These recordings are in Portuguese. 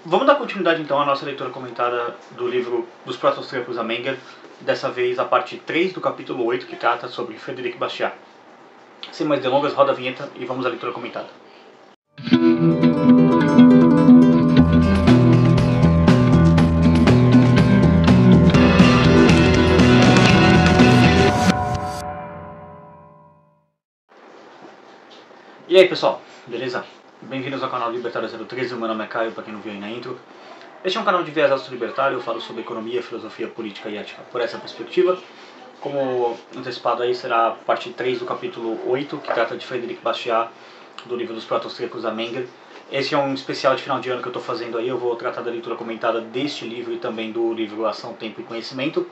Vamos dar continuidade então à nossa leitura comentada do livro dos Proto-Austríacos a Menger, dessa vez a parte 3 do capítulo 8, que trata sobre Frédéric Bastiat. Sem mais delongas, roda a vinheta e vamos à leitura comentada. E aí pessoal, beleza? Bem-vindos ao canal Libertário 013, meu nome é Caio, para quem não viu aí na intro. Este é um canal de viés astro-libertário, eu falo sobre economia, filosofia, política e ética por essa perspectiva. Como antecipado aí, será a parte 3 do capítulo 8, que trata de Frédéric Bastiat, do livro dos Proto-Austríacos a Menger. Esse é um especial de final de ano que eu estou fazendo aí, eu vou tratar da leitura comentada deste livro e também do livro Ação, Tempo e Conhecimento,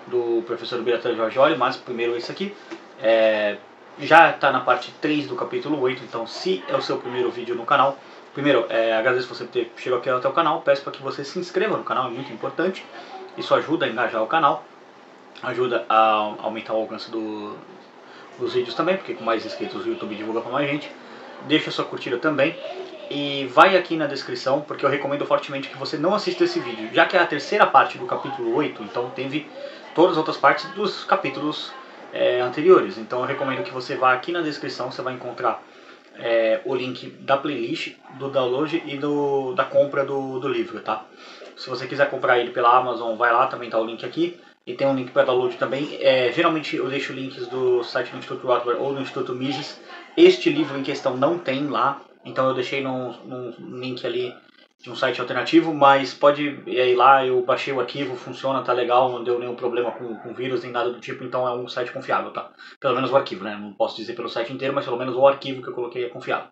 do professor Biratan Jorgioli, mas primeiro esse aqui. Já está na parte 3 do capítulo 8, então se é o seu primeiro vídeo no canal, primeiro, agradeço você por ter chegado aqui até o canal, peço para que você se inscreva no canal, é muito importante, isso ajuda a engajar o canal, ajuda a aumentar o alcance dos vídeos também, porque com mais inscritos o YouTube divulga para mais gente. Deixa sua curtida também e vai aqui na descrição, porque eu recomendo fortemente que você não assista esse vídeo, já que é a terceira parte do capítulo 8, então teve todas as outras partes dos capítulos anteriores. Então eu recomendo que você vá aqui na descrição, você vai encontrar o link da playlist, do download e da compra do livro, tá? Se você quiser comprar ele pela Amazon, vai lá, também tá o link aqui. E tem um link para download também. Geralmente eu deixo links do site do Instituto Rothbard ou do Instituto Mises. Este livro em questão não tem lá, então eu deixei num link ali de um site alternativo, mas pode ir lá, eu baixei o arquivo, funciona, tá legal, não deu nenhum problema com vírus nem nada do tipo, então é um site confiável, tá? Pelo menos o arquivo, né? Não posso dizer pelo site inteiro, mas pelo menos o arquivo que eu coloquei é confiável.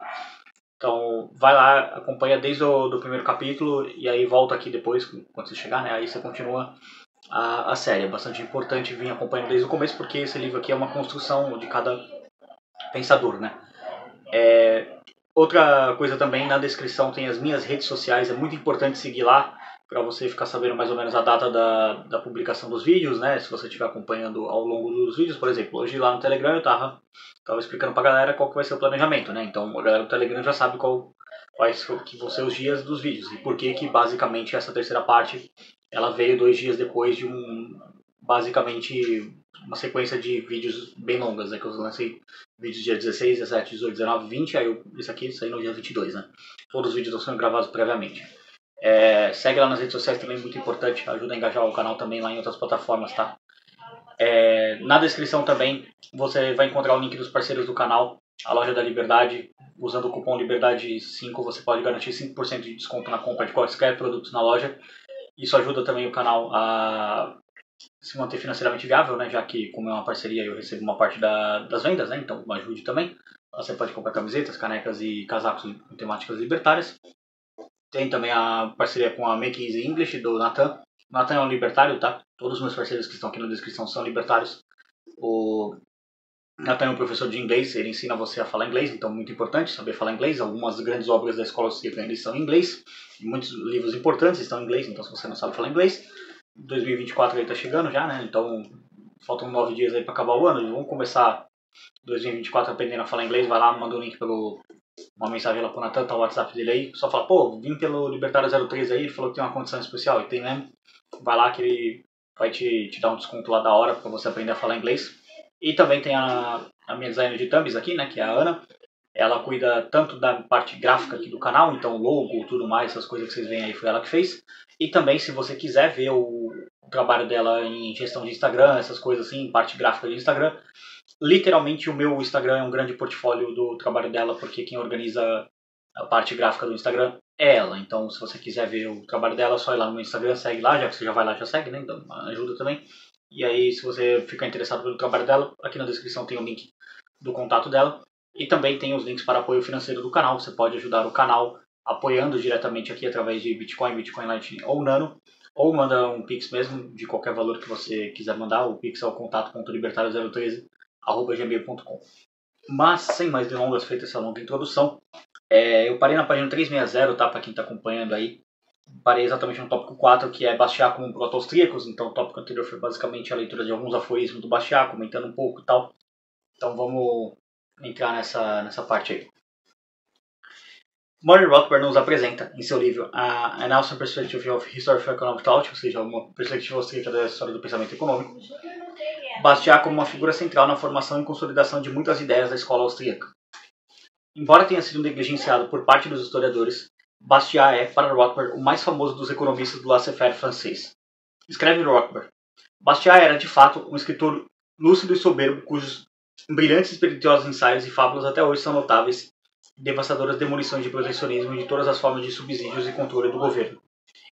Então vai lá, acompanha desde o do primeiro capítulo e aí volta aqui depois, quando você chegar, né? Aí você continua a série. É bastante importante vir acompanhando desde o começo, porque esse livro aqui é uma construção de cada pensador, né? Outra coisa também, na descrição tem as minhas redes sociais, é muito importante seguir lá para você ficar sabendo mais ou menos a data da publicação dos vídeos, né? Se você estiver acompanhando ao longo dos vídeos, por exemplo, hoje lá no Telegram eu tava explicando pra galera qual que vai ser o planejamento, né? Então a galera do Telegram já sabe quais que vão ser os dias dos vídeos e por que basicamente essa terceira parte ela veio 2 dias depois de basicamente uma sequência de vídeos bem longas, né? Que eu lancei vídeos dia 16, 17, 18, 19, 20, aí isso aqui saiu no dia 22, né? Todos os vídeos estão sendo gravados previamente. Segue lá nas redes sociais também, muito importante, ajuda a engajar o canal também lá em outras plataformas, tá? Na descrição também você vai encontrar o link dos parceiros do canal, a Loja da Liberdade. Usando o cupom Liberdade5 você pode garantir 5% de desconto na compra de quaisquer produtos na loja. Isso ajuda também o canal a se manter financeiramente viável, né? Já que como é uma parceria eu recebo uma parte das vendas, né? Então ajude também. Você pode comprar camisetas, canecas e casacos com temáticas libertárias. Tem também a parceria com a Make Easy English do Nathan. O Nathan é um libertário, tá? Todos os meus parceiros que estão aqui na descrição são libertários. O Nathan é um professor de inglês, ele ensina você a falar inglês, então muito importante saber falar inglês. Algumas grandes obras da escola austríaca são em inglês, e muitos livros importantes estão em inglês, então se você não sabe falar inglês, 2024 aí tá chegando já, né? Então faltam 9 dias aí para acabar o ano, vamos começar 2024 aprendendo a falar inglês. Vai lá, manda um link uma mensagem lá pro Nathan, tá o WhatsApp dele aí, só fala, pô, vim pelo Libertário 03 aí, ele falou que tem uma condição especial, e tem mesmo. Vai lá que ele vai te dar um desconto lá da hora para você aprender a falar inglês. E também tem a minha designer de thumbs aqui, né, que é a Ana. Ela cuida tanto da parte gráfica aqui do canal, então logo, tudo mais, essas coisas que vocês veem aí foi ela que fez. E também, se você quiser ver o trabalho dela em gestão de Instagram, essas coisas assim, parte gráfica de Instagram, literalmente o meu Instagram é um grande portfólio do trabalho dela, porque quem organiza a parte gráfica do Instagram é ela. Então, se você quiser ver o trabalho dela, é só ir lá no meu Instagram, segue lá, já que você já vai lá, já segue, né? Então, ajuda também. E aí, se você ficar interessado pelo trabalho dela, aqui na descrição tem o link do contato dela. E também tem os links para apoio financeiro do canal. Você pode ajudar o canal apoiando diretamente aqui através de Bitcoin, Bitcoin Lightning ou Nano. Ou manda um Pix mesmo, de qualquer valor que você quiser mandar. O Pix é o contato.libertario013@gmail.com. Mas, sem mais delongas, feita essa longa introdução, eu parei na página 360, tá? Para quem está acompanhando aí. Parei exatamente no tópico 4, que é Bastiat como proto-austríacos. Então o tópico anterior foi basicamente a leitura de alguns aforismos do Bastiat, comentando um pouco e tal. Então vamos entrar nessa parte aí. Murray Rothbard nos apresenta, em seu livro A Austrian Perspective of History of Economic Thought, ou seja, uma perspectiva austríaca da história do pensamento econômico, Bastiat como uma figura central na formação e consolidação de muitas ideias da escola austríaca. Embora tenha sido negligenciado por parte dos historiadores, Bastiat é, para Rothbard, o mais famoso dos economistas do laissez-faire francês. Escreve Rothbard: Bastiat era, de fato, um escritor lúcido e soberbo, cujos brilhantes e espirituosos ensaios e fábulas até hoje são notáveis e devastadoras demolições de protecionismo e de todas as formas de subsídios e controle do governo.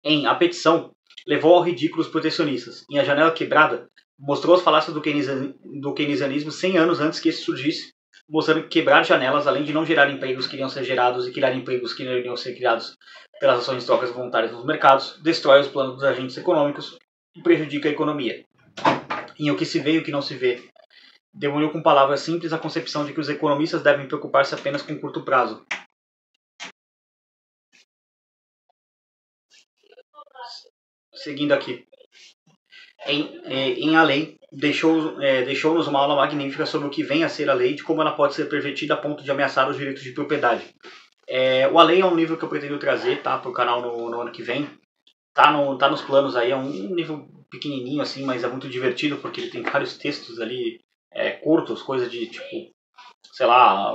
Em A Petição, levou ao ridículo os protecionistas. Em A Janela Quebrada, mostrou as falácias do keynesianismo 100 anos antes que esse surgisse, mostrando que quebrar janelas, além de não gerar empregos que iriam ser gerados e criar empregos que não iriam ser criados pelas ações de trocas voluntárias nos mercados, destrói os planos dos agentes econômicos e prejudica a economia. Em O que se vê e o que não se vê, demoliu com palavras simples a concepção de que os economistas devem preocupar-se apenas com curto prazo. Seguindo aqui. Em A Lei, deixou-nos uma aula magnífica sobre o que vem a ser a lei e de como ela pode ser pervertida a ponto de ameaçar os direitos de propriedade. O A Lei é um livro que eu pretendo trazer, tá, para o canal no ano que vem. Tá nos planos aí, é um livro pequenininho assim, mas é muito divertido porque ele tem vários textos ali curtos, coisa de tipo, sei lá,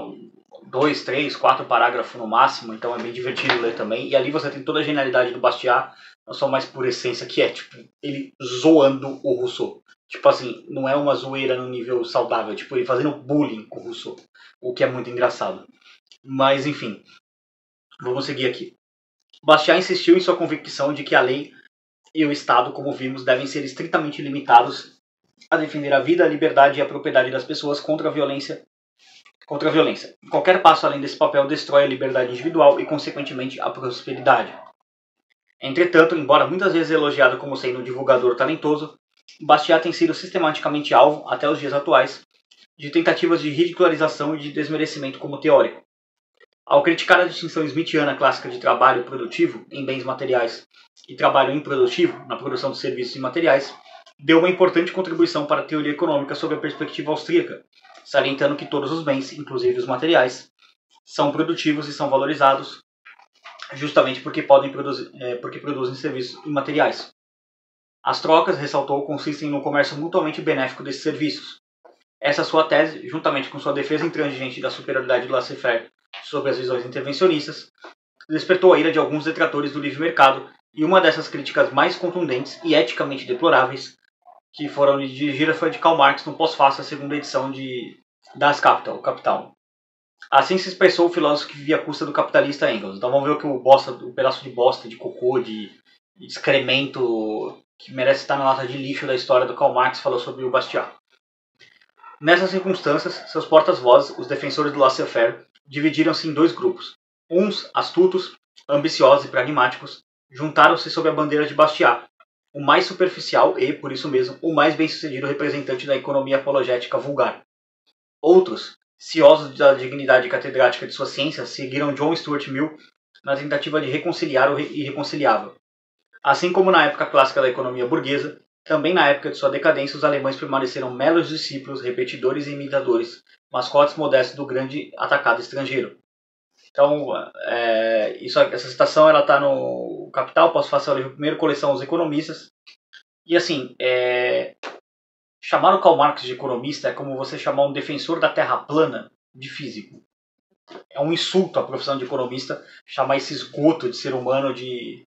2, 3, 4 parágrafos no máximo, então é bem divertido ler também. E ali você tem toda a genialidade do Bastiat, a sua mais pura essência, que é tipo, ele zoando o Rousseau. Tipo assim, não é uma zoeira no nível saudável, tipo ele fazendo bullying com o Rousseau, o que é muito engraçado. Mas enfim, vamos seguir aqui. Bastiat insistiu em sua convicção de que a lei e o Estado, como vimos, devem ser estritamente limitados a defender a vida, a liberdade e a propriedade das pessoas contra a violência. Qualquer passo além desse papel destrói a liberdade individual e, consequentemente, a prosperidade. Entretanto, embora muitas vezes elogiado como sendo um divulgador talentoso, Bastiat tem sido sistematicamente alvo, até os dias atuais, de tentativas de ridicularização e de desmerecimento como teórico. Ao criticar a distinção smithiana clássica de trabalho produtivo em bens materiais e trabalho improdutivo na produção de serviços e materiais, deu uma importante contribuição para a teoria econômica sob a perspectiva austríaca, salientando que todos os bens, inclusive os materiais, são produtivos e são valorizados justamente porque produzem serviços imateriais. As trocas, ressaltou, consistem no comércio mutuamente benéfico desses serviços. Essa sua tese, juntamente com sua defesa intransigente da superioridade do laissez-faire sobre as visões intervencionistas, despertou a ira de alguns detratores do livre mercado, e uma dessas críticas mais contundentes e eticamente deploráveis que foram dirigidas foi de Karl Marx no pós-fácil, a segunda edição de Das Kapital, o Capital. Assim se expressou o filósofo que vivia à custa do capitalista Engels. Então vamos ver o que o pedaço de bosta, de cocô, de excremento que merece estar na lata de lixo da história do Karl Marx falou sobre o Bastiat. Nessas circunstâncias, seus portas-vozes, os defensores do laissez-faire, dividiram-se em dois grupos. Uns, astutos, ambiciosos e pragmáticos, juntaram-se sob a bandeira de Bastiat, o mais superficial e, por isso mesmo, o mais bem-sucedido representante da economia apologética vulgar. Outros, ciosos da dignidade catedrática de sua ciência, seguiram John Stuart Mill na tentativa de reconciliar o irreconciliável. Assim como na época clássica da economia burguesa, também na época de sua decadência os alemães permaneceram meros discípulos, repetidores e imitadores, mascotes modestos do grande atacado estrangeiro. Então, essa citação está no Capital, posso fazer o livro primeiro, coleção Os Economistas. E assim, chamar o Karl Marx de economista é como você chamar um defensor da Terra plana de físico. É um insulto à profissão de economista chamar esse esgoto de ser humano de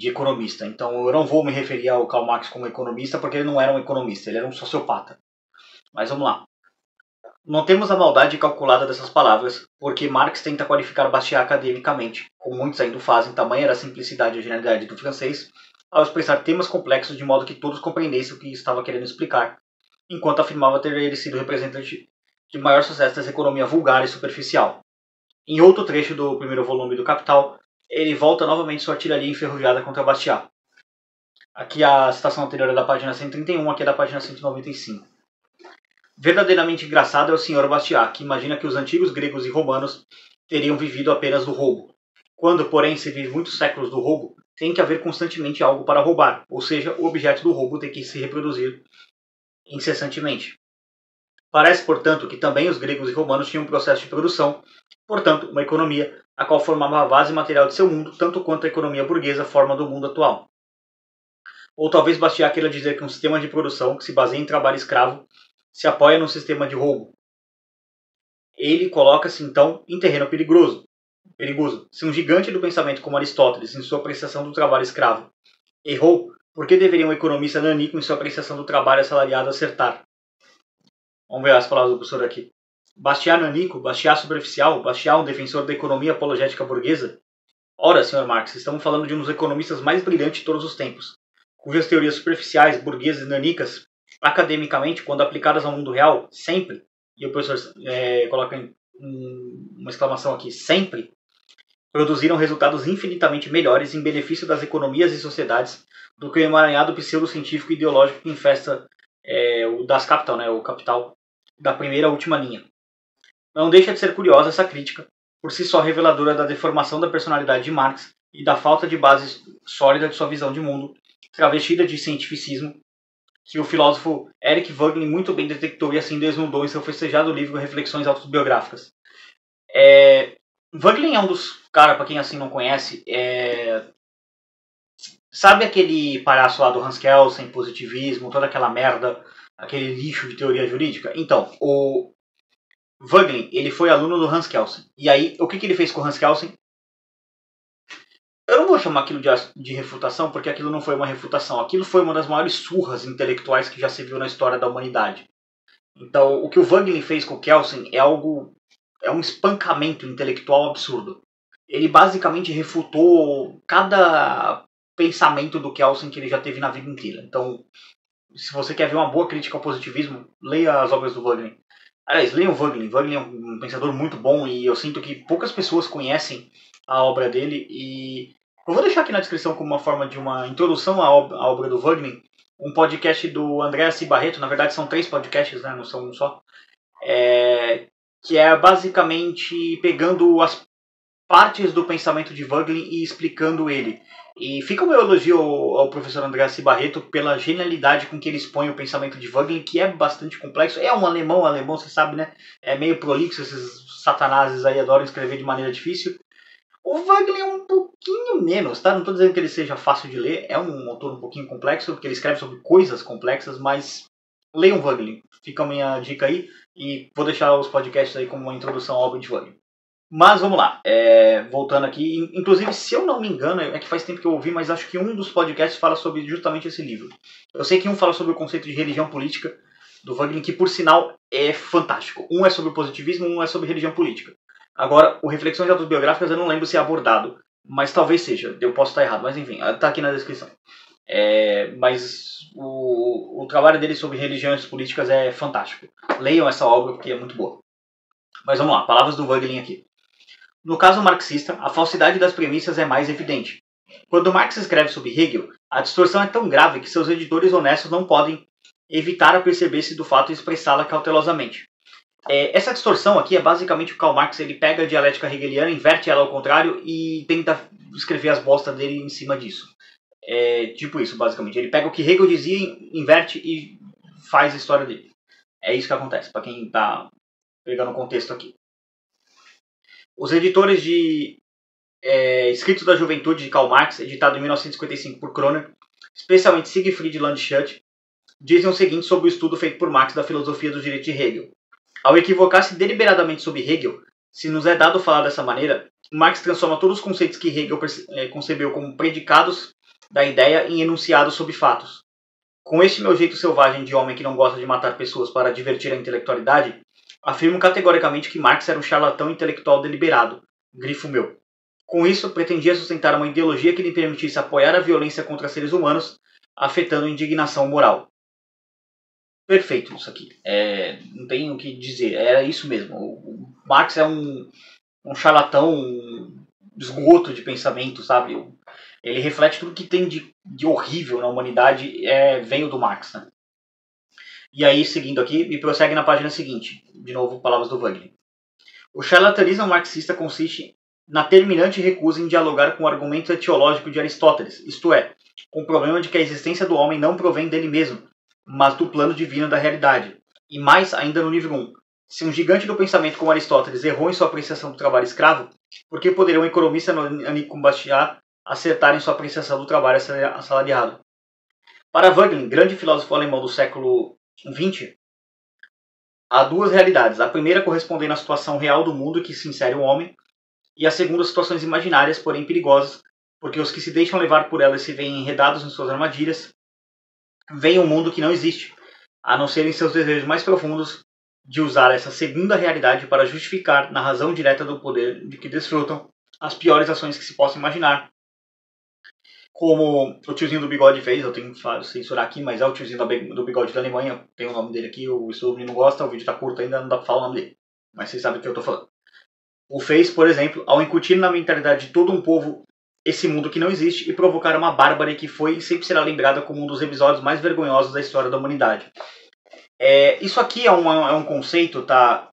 economista. Então eu não vou me referir ao Karl Marx como economista porque ele não era um economista, ele era um sociopata. Mas vamos lá. Notemos a maldade calculada dessas palavras, porque Marx tenta qualificar Bastiat academicamente, como muitos ainda fazem, tamanha era a simplicidade e a genialidade do francês, ao expressar temas complexos de modo que todos compreendessem o que estava querendo explicar, enquanto afirmava ter ele sido representante de maior sucesso dessa economia vulgar e superficial. Em outro trecho do primeiro volume do Capital, ele volta novamente sua artilharia enferrujada contra Bastiat. Aqui a citação anterior é da página 131, aqui é da página 195. Verdadeiramente engraçado é o Sr. Bastiat, que imagina que os antigos gregos e romanos teriam vivido apenas do roubo. Quando, porém, se vive muitos séculos do roubo, tem que haver constantemente algo para roubar, ou seja, o objeto do roubo tem que se reproduzir incessantemente. Parece, portanto, que também os gregos e romanos tinham um processo de produção Portanto, uma economia a qual formava a base material de seu mundo, tanto quanto a economia burguesa forma do mundo atual. Ou talvez Bastiat queira dizer que um sistema de produção que se baseia em trabalho escravo se apoia num sistema de roubo. Ele coloca-se então em terreno perigoso. Se um gigante do pensamento como Aristóteles, em sua apreciação do trabalho escravo, errou, por que deveria um economista nanico, em sua apreciação do trabalho assalariado, acertar? Vamos ver as palavras do professor aqui. Bastiat nanico, Bastiat superficial, Bastiat um defensor da economia apologética burguesa? Ora, Sr. Marx, estamos falando de um dos economistas mais brilhantes de todos os tempos, cujas teorias superficiais, burguesas e nanicas, academicamente, quando aplicadas ao mundo real, sempre, e o professor coloca uma exclamação aqui, sempre, produziram resultados infinitamente melhores em benefício das economias e sociedades do que o emaranhado pseudocientífico ideológico que infesta o Das Kapital, o capital da primeira à última linha. Não deixa de ser curiosa essa crítica, por si só reveladora da deformação da personalidade de Marx e da falta de base sólida de sua visão de mundo, travestida de cientificismo, que o filósofo Eric Voegelin muito bem detectou e assim desnudou em seu festejado livro Reflexões Autobiográficas. Voegelin é um dos caras, para quem assim não conhece, sabe aquele palhaço lá do Hans Kelsen, positivismo, toda aquela merda, aquele lixo de teoria jurídica? Então, o Voegelin, ele foi aluno do Hans Kelsen. E aí, o que ele fez com o Hans Kelsen? Eu não vou chamar aquilo de refutação, porque aquilo não foi uma refutação. Aquilo foi uma das maiores surras intelectuais que já se viu na história da humanidade. Então, o que o Voegelin fez com o Kelsen é um espancamento intelectual absurdo. Ele basicamente refutou cada pensamento do Kelsen que ele já teve na vida inteira. Então, se você quer ver uma boa crítica ao positivismo, leia as obras do Voegelin. Aliás, leiam o Voegelin. Voegelin é um pensador muito bom e eu sinto que poucas pessoas conhecem a obra dele. E eu vou deixar aqui na descrição como uma forma de uma introdução à obra do Voegelin um podcast do André C. Barreto. Na verdade são 3 podcasts, não são um só. Que é basicamente pegando as partes do pensamento de Voegelin e explicando ele. E fica o meu elogio ao professor André C. Barreto pela genialidade com que ele expõe o pensamento de Voegelin, que é bastante complexo. É um alemão, você sabe, né? É meio prolixo, esses satanases aí adoram escrever de maneira difícil. O Voegelin é um pouquinho menos, tá? Não estou dizendo que ele seja fácil de ler, é um autor um pouquinho complexo, porque ele escreve sobre coisas complexas, mas leiam Voegelin. Fica a minha dica aí, e vou deixar os podcasts aí como uma introdução à obra de Voegelin. Mas vamos lá, voltando aqui, inclusive se eu não me engano, é que faz tempo que eu ouvi, mas acho que um dos podcasts fala sobre justamente esse livro. Eu sei que um fala sobre o conceito de religião política do Voegelin, que por sinal é fantástico. Um é sobre o positivismo, um é sobre religião política. Agora, o Reflexões Autobiográficas eu não lembro se é abordado, mas talvez seja, eu posso estar errado, mas enfim, está aqui na descrição. Mas o trabalho dele sobre religiões políticas é fantástico. Leiam essa obra porque é muito boa. Mas vamos lá, palavras do Voegelin aqui. No caso marxista, a falsidade das premissas é mais evidente. Quando Marx escreve sobre Hegel, a distorção é tão grave que seus editores honestos não podem evitar aperceber-se do fato e expressá-la cautelosamente. Essa distorção aqui é basicamente o Karl Marx, ele pega a dialética hegeliana, inverte ela ao contrário e tenta escrever as bostas dele em cima disso. Tipo isso, basicamente. Ele pega o que Hegel dizia, inverte e faz a história dele. É isso que acontece, para quem está pegando o contexto aqui. Os editores de Escritos da Juventude de Karl Marx, editado em 1955 por Kroner, especialmente Siegfried Landshut, dizem o seguinte sobre o estudo feito por Marx da filosofia do direito de Hegel. Ao equivocar-se deliberadamente sobre Hegel, se nos é dado falar dessa maneira, Marx transforma todos os conceitos que Hegel concebeu como predicados da ideia em enunciados sobre fatos. Com este meu jeito selvagem de homem que não gosta de matar pessoas para divertir a intelectualidade, afirmo categoricamente que Marx era um charlatão intelectual deliberado, grifo meu. Com isso, pretendia sustentar uma ideologia que lhe permitisse apoiar a violência contra seres humanos, afetando a indignação moral. Perfeito isso aqui. Não tem o que dizer. Era isso mesmo. O Marx é um charlatão, um esgoto de pensamento, sabe? Ele reflete tudo que tem de horrível na humanidade, veio do Marx, né? E aí, seguindo aqui, me prossegue na página seguinte. De novo, palavras do Voegelin. O charlatanismo marxista consiste na terminante recusa em dialogar com o argumento etiológico de Aristóteles, isto é, com o problema de que a existência do homem não provém dele mesmo, mas do plano divino da realidade. E mais ainda no livro 1, Se um gigante do pensamento como Aristóteles errou em sua apreciação do trabalho escravo, por que poderia um economista como Bastiat acertar em sua apreciação do trabalho assalariado? Para Wegelin, grande filósofo alemão do século XX, há duas realidades. A primeira correspondendo à situação real do mundo em que se insere o homem, e a segunda, situações imaginárias, porém perigosas, porque os que se deixam levar por elas se veem enredados em suas armadilhas, veem um mundo que não existe, a não ser em seus desejos mais profundos de usar essa segunda realidade para justificar, na razão direta do poder de que desfrutam, as piores ações que se possa imaginar. Como o tiozinho do bigode fez, eu tenho que censurar aqui, mas é o tiozinho do bigode da Alemanha, tem o nome dele aqui, o Stubble não gosta, o vídeo tá curto ainda, não dá pra falar o nome dele. Mas vocês sabem do que eu tô falando. O fez, por exemplo, ao incutir na mentalidade de todo um povo esse mundo que não existe e provocar uma bárbara que foi e sempre será lembrada como um dos episódios mais vergonhosos da história da humanidade. Isso aqui é um conceito, tá?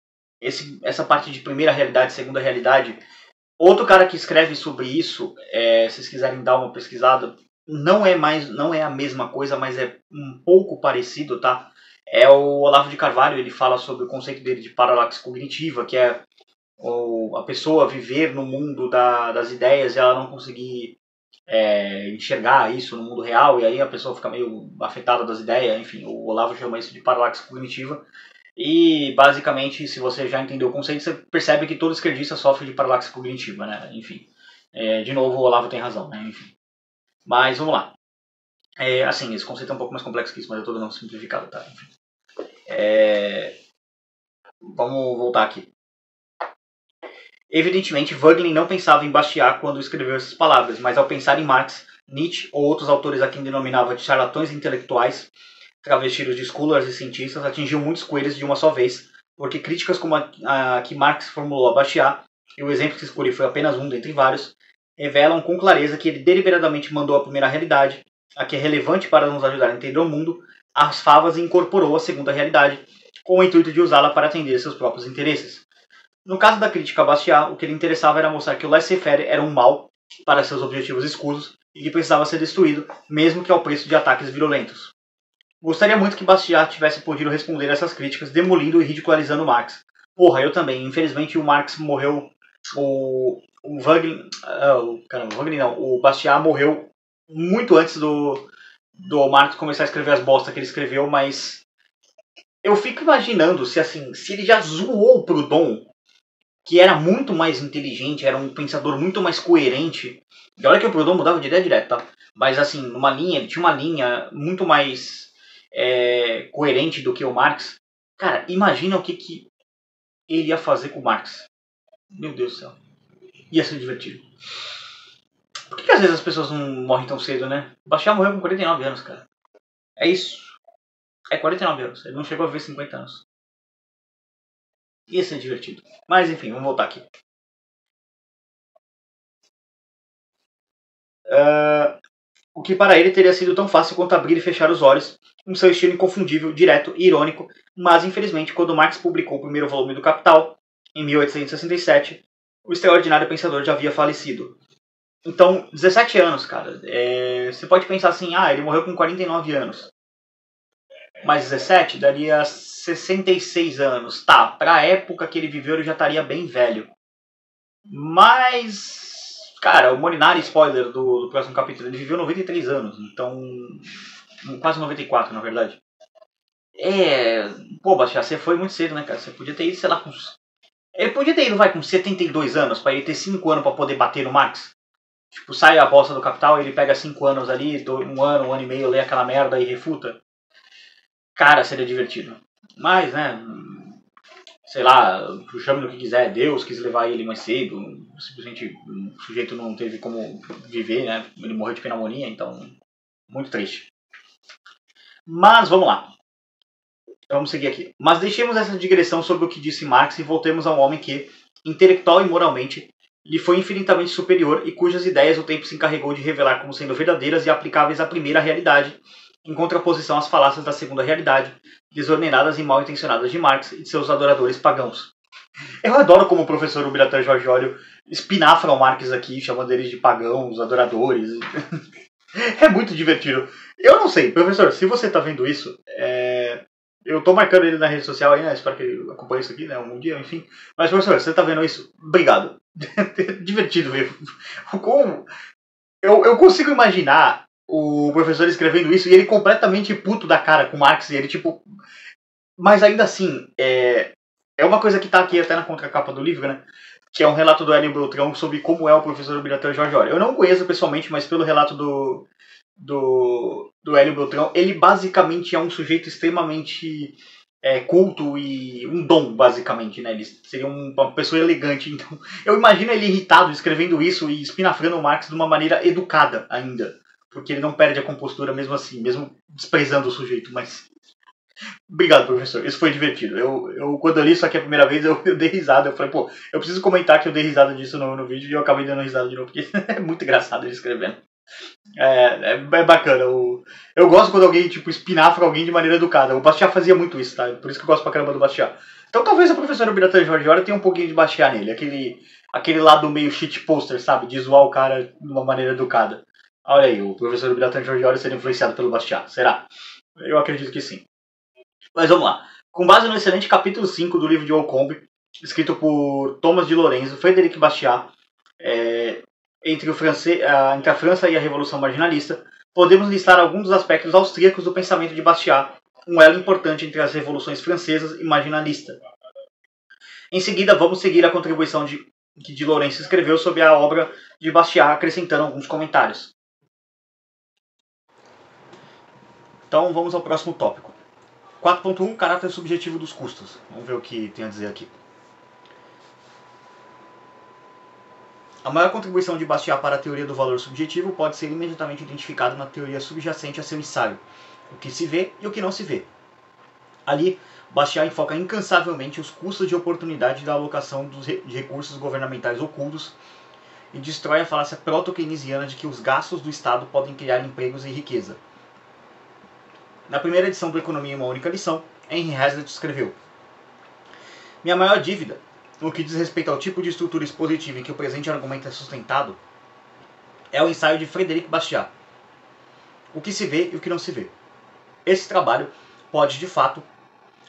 Essa parte de primeira realidade, segunda realidade. Outro cara que escreve sobre isso, se vocês quiserem dar uma pesquisada, não é a mesma coisa, mas é um pouco parecido, tá? É o Olavo de Carvalho, ele fala sobre o conceito dele de paralaxe cognitiva, que é a pessoa viver no mundo das ideias e ela não conseguir enxergar isso no mundo real, e aí a pessoa fica meio afetada das ideias. Enfim, o Olavo chama isso de paralaxe cognitiva. E basicamente, se você já entendeu o conceito, você percebe que todo esquerdista sofre de paralaxe cognitiva, né? Enfim, de novo, o Olavo tem razão, né? Enfim. Mas vamos lá. Assim, esse conceito é um pouco mais complexo que isso, mas eu estou dando uma simplificada, tá? Enfim. Vamos voltar aqui. Evidentemente, Wegelin não pensava em Bastiat quando escreveu essas palavras, mas ao pensar em Marx, Nietzsche ou outros autores a quem denominava de charlatões intelectuais, travestidos de scholars e cientistas, atingiu muitos coelhos de uma só vez, porque críticas como a que Marx formulou a Bastiat, e o exemplo que escolhi foi apenas um dentre vários, revelam com clareza que ele deliberadamente mandou a primeira realidade, a que é relevante para nos ajudar a entender o mundo, às favas e incorporou a segunda realidade, com o intuito de usá-la para atender seus próprios interesses. No caso da crítica a Bastiat, o que lhe interessava era mostrar que o laissez-faire era um mal para seus objetivos escusos e que precisava ser destruído, mesmo que ao preço de ataques violentos. Gostaria muito que Bastiat tivesse podido responder a essas críticas, demolindo e ridicularizando Marx. Porra, eu também. Infelizmente o Marx morreu. O Bastiat morreu muito antes do Marx começar a escrever as bostas que ele escreveu, mas eu fico imaginando se ele já zoou o Proudhon, que era muito mais inteligente, era um pensador muito mais coerente. E olha que o Proudhon mudava de ideia direto, tá? Mas assim, ele tinha uma linha muito mais coerente do que o Marx. Cara, imagina o que ele ia fazer com o Marx. Meu Deus do céu. Ia ser divertido. Por que às vezes as pessoas não morrem tão cedo, né? O Bastiat morreu com 49 anos, cara. É isso. 49 anos. Ele não chegou a viver 50 anos. Ia ser divertido. Mas enfim, vamos voltar aqui. O que para ele teria sido tão fácil quanto abrir e fechar os olhos, com seu estilo inconfundível, direto e irônico, mas infelizmente quando Marx publicou o primeiro volume do Capital, em 1867, o extraordinário pensador já havia falecido. Então, 17 anos, cara. Você pode pensar assim, ele morreu com 49 anos. Mais 17 daria 66 anos. Tá, pra época que ele viveu ele já estaria bem velho. Mas, cara, o Molinari, spoiler do próximo capítulo, ele viveu 93 anos. Então, quase 94 na verdade. Pô, Bastiat, você foi muito cedo, né, cara? Você podia ter ido, sei lá, com... Ele podia ter ido, com 72 anos, pra ele ter 5 anos pra poder bater no Marx. Tipo, sai a bosta do Capital, ele pega 5 anos ali, um ano e meio, lê aquela merda e refuta. Cara, seria divertido. Mas, né, sei lá, chame do que quiser, Deus quis levar ele mais cedo, simplesmente o sujeito não teve como viver, né, ele morreu de pneumonia, então, muito triste. Mas, vamos lá. Vamos seguir aqui. Mas deixemos essa digressão sobre o que disse Marx e voltemos a um homem que, intelectual e moralmente, lhe foi infinitamente superior e cujas ideias o tempo se encarregou de revelar como sendo verdadeiras e aplicáveis à primeira realidade, em contraposição às falácias da segunda realidade, desordenadas e mal intencionadas de Marx e de seus adoradores pagãos. Eu adoro como o professor Ubiratan Jorge Olho espinafra o Marx aqui, chamando eles de pagãos, adoradores. É muito divertido. Eu não sei, professor, se você está vendo isso, Eu tô marcando ele na rede social aí, né? Espero que ele acompanhe isso aqui, né? Um dia, enfim. Mas, professor, você tá vendo isso? Obrigado. Divertido ver. Como eu consigo imaginar o professor escrevendo isso e ele completamente puto da cara com Marx e ele, tipo... Mas ainda assim, é uma coisa que tá aqui até na contracapa do livro, né? Que é um relato do Hélio Beltrão sobre como é o professor Biratan Jorge Ora. Eu não o conheço pessoalmente, mas pelo relato do Hélio Beltrão, ele basicamente é um sujeito extremamente culto e um dom, basicamente, né? Ele seria uma pessoa elegante. Então, eu imagino ele irritado escrevendo isso e espinafrando o Marx de uma maneira educada ainda. Porque ele não perde a compostura mesmo assim, mesmo desprezando o sujeito, mas... Obrigado, professor. Isso foi divertido. Quando eu li isso aqui a primeira vez, eu dei risada. Eu falei, pô, eu preciso comentar que eu dei risada disso no vídeo e eu acabei dando risada de novo, porque é muito engraçado ele escrevendo. É bacana. Eu gosto quando alguém, tipo, espinafra alguém de maneira educada. O Bastiat fazia muito isso, tá? Por isso que eu gosto pra caramba do Bastiat. Então talvez a professora Biratan Jorge Ora tenha um pouquinho de Bastiat nele. Aquele lado meio shit poster, sabe? De zoar o cara de uma maneira educada. Olha aí, o professor Biratan Jorge Ora seria influenciado pelo Bastiat. Será? Eu acredito que sim. Mas vamos lá. Com base no excelente capítulo 5 do livro de Olcombe, escrito por Thomas de Lorenzo, Frederic Bastiat, entre a França e a Revolução Marginalista, podemos listar alguns dos aspectos austríacos do pensamento de Bastiat, um elo importante entre as revoluções francesas e marginalista. Em seguida, vamos seguir a contribuição que de Lorenzo escreveu sobre a obra de Bastiat, acrescentando alguns comentários. Então, vamos ao próximo tópico. 4.1 Caráter subjetivo dos custos. Vamos ver o que tem a dizer aqui. A maior contribuição de Bastiat para a teoria do valor subjetivo pode ser imediatamente identificada na teoria subjacente a seu ensaio, o que se vê e o que não se vê. Ali, Bastiat enfoca incansavelmente os custos de oportunidade da alocação de recursos governamentais ocultos e destrói a falácia proto-keynesiana de que os gastos do Estado podem criar empregos e riqueza. Na primeira edição do Economia em uma Única Lição, Henry Hazlitt escreveu: minha maior dívida, no que diz respeito ao tipo de estrutura expositiva em que o presente argumento é sustentado, é o ensaio de Frederic Bastiat, o que se vê e o que não se vê. Esse trabalho pode, de fato,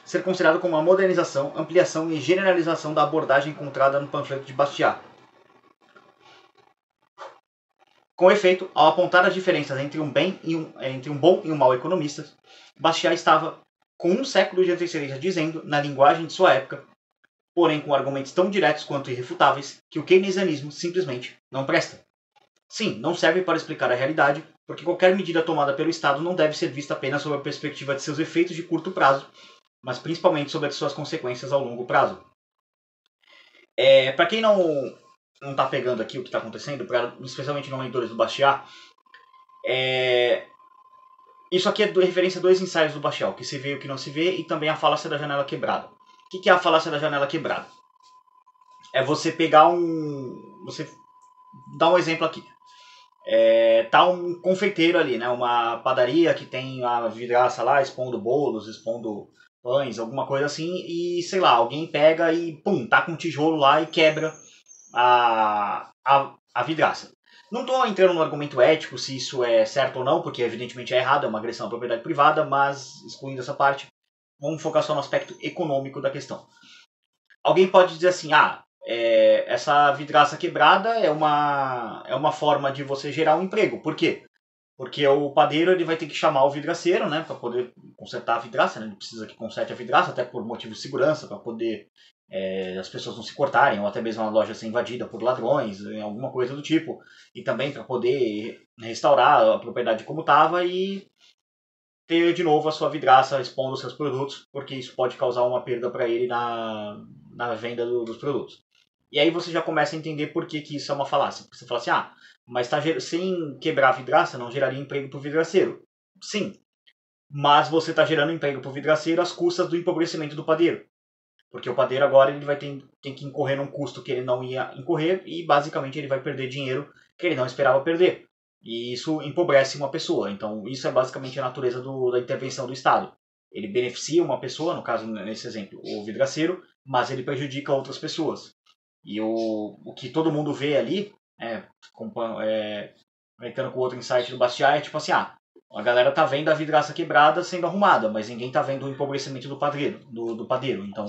ser considerado como uma modernização, ampliação e generalização da abordagem encontrada no panfleto de Bastiat. Com efeito, ao apontar as diferenças entre um bom e um mau economista, Bastiat estava com um século de antecedência dizendo, na linguagem de sua época, porém com argumentos tão diretos quanto irrefutáveis, que o keynesianismo simplesmente não presta. Sim, não serve para explicar a realidade, porque qualquer medida tomada pelo Estado não deve ser vista apenas sob a perspectiva de seus efeitos de curto prazo, mas principalmente sobre as suas consequências ao longo prazo. Para quem não está pegando aqui o que está acontecendo, especialmente não leitores do Bastiat, isso aqui é referência a dois ensaios do Bastiat, o que se vê e o que não se vê, e também a falácia da janela quebrada. O que é a falácia da janela quebrada? É você pegar você dá um exemplo aqui. Tá um confeiteiro ali, né? Uma padaria que tem a vidraça lá, expondo bolos, expondo pães, alguma coisa assim, e sei lá, alguém pega e pum, tá com um tijolo lá e quebra a vidraça. Não estou entrando no argumento ético se isso é certo ou não, porque evidentemente é errado, é uma agressão à propriedade privada, mas excluindo essa parte, vamos focar só no aspecto econômico da questão. Alguém pode dizer assim, essa vidraça quebrada é uma forma de você gerar um emprego. Por quê? Porque o padeiro ele vai ter que chamar o vidraceiro, né, para poder consertar a vidraça, né? Ele precisa que conserte a vidraça, até por motivo de segurança, para poder as pessoas não se cortarem, ou até mesmo a loja ser invadida por ladrões, alguma coisa do tipo. E também para poder restaurar a propriedade como estava e ter de novo a sua vidraça expondo os seus produtos, porque isso pode causar uma perda para ele na venda dos produtos. E aí você já começa a entender por que isso é uma falácia. Você fala assim, mas sem quebrar a vidraça não geraria emprego para o vidraceiro. Sim, mas você está gerando emprego para o vidraceiro às custas do empobrecimento do padeiro. Porque o padeiro agora ele vai ter que incorrer num custo que ele não ia incorrer e basicamente ele vai perder dinheiro que ele não esperava perder. E isso empobrece uma pessoa. Então isso é basicamente a natureza da intervenção do Estado. Ele beneficia uma pessoa, no caso, nesse exemplo, o vidraceiro, mas ele prejudica outras pessoas. E o que todo mundo vê ali, conectando com o outro insight do Bastiat, é tipo assim, A galera tá vendo a vidraça quebrada sendo arrumada, mas ninguém tá vendo o empobrecimento do padeiro. Então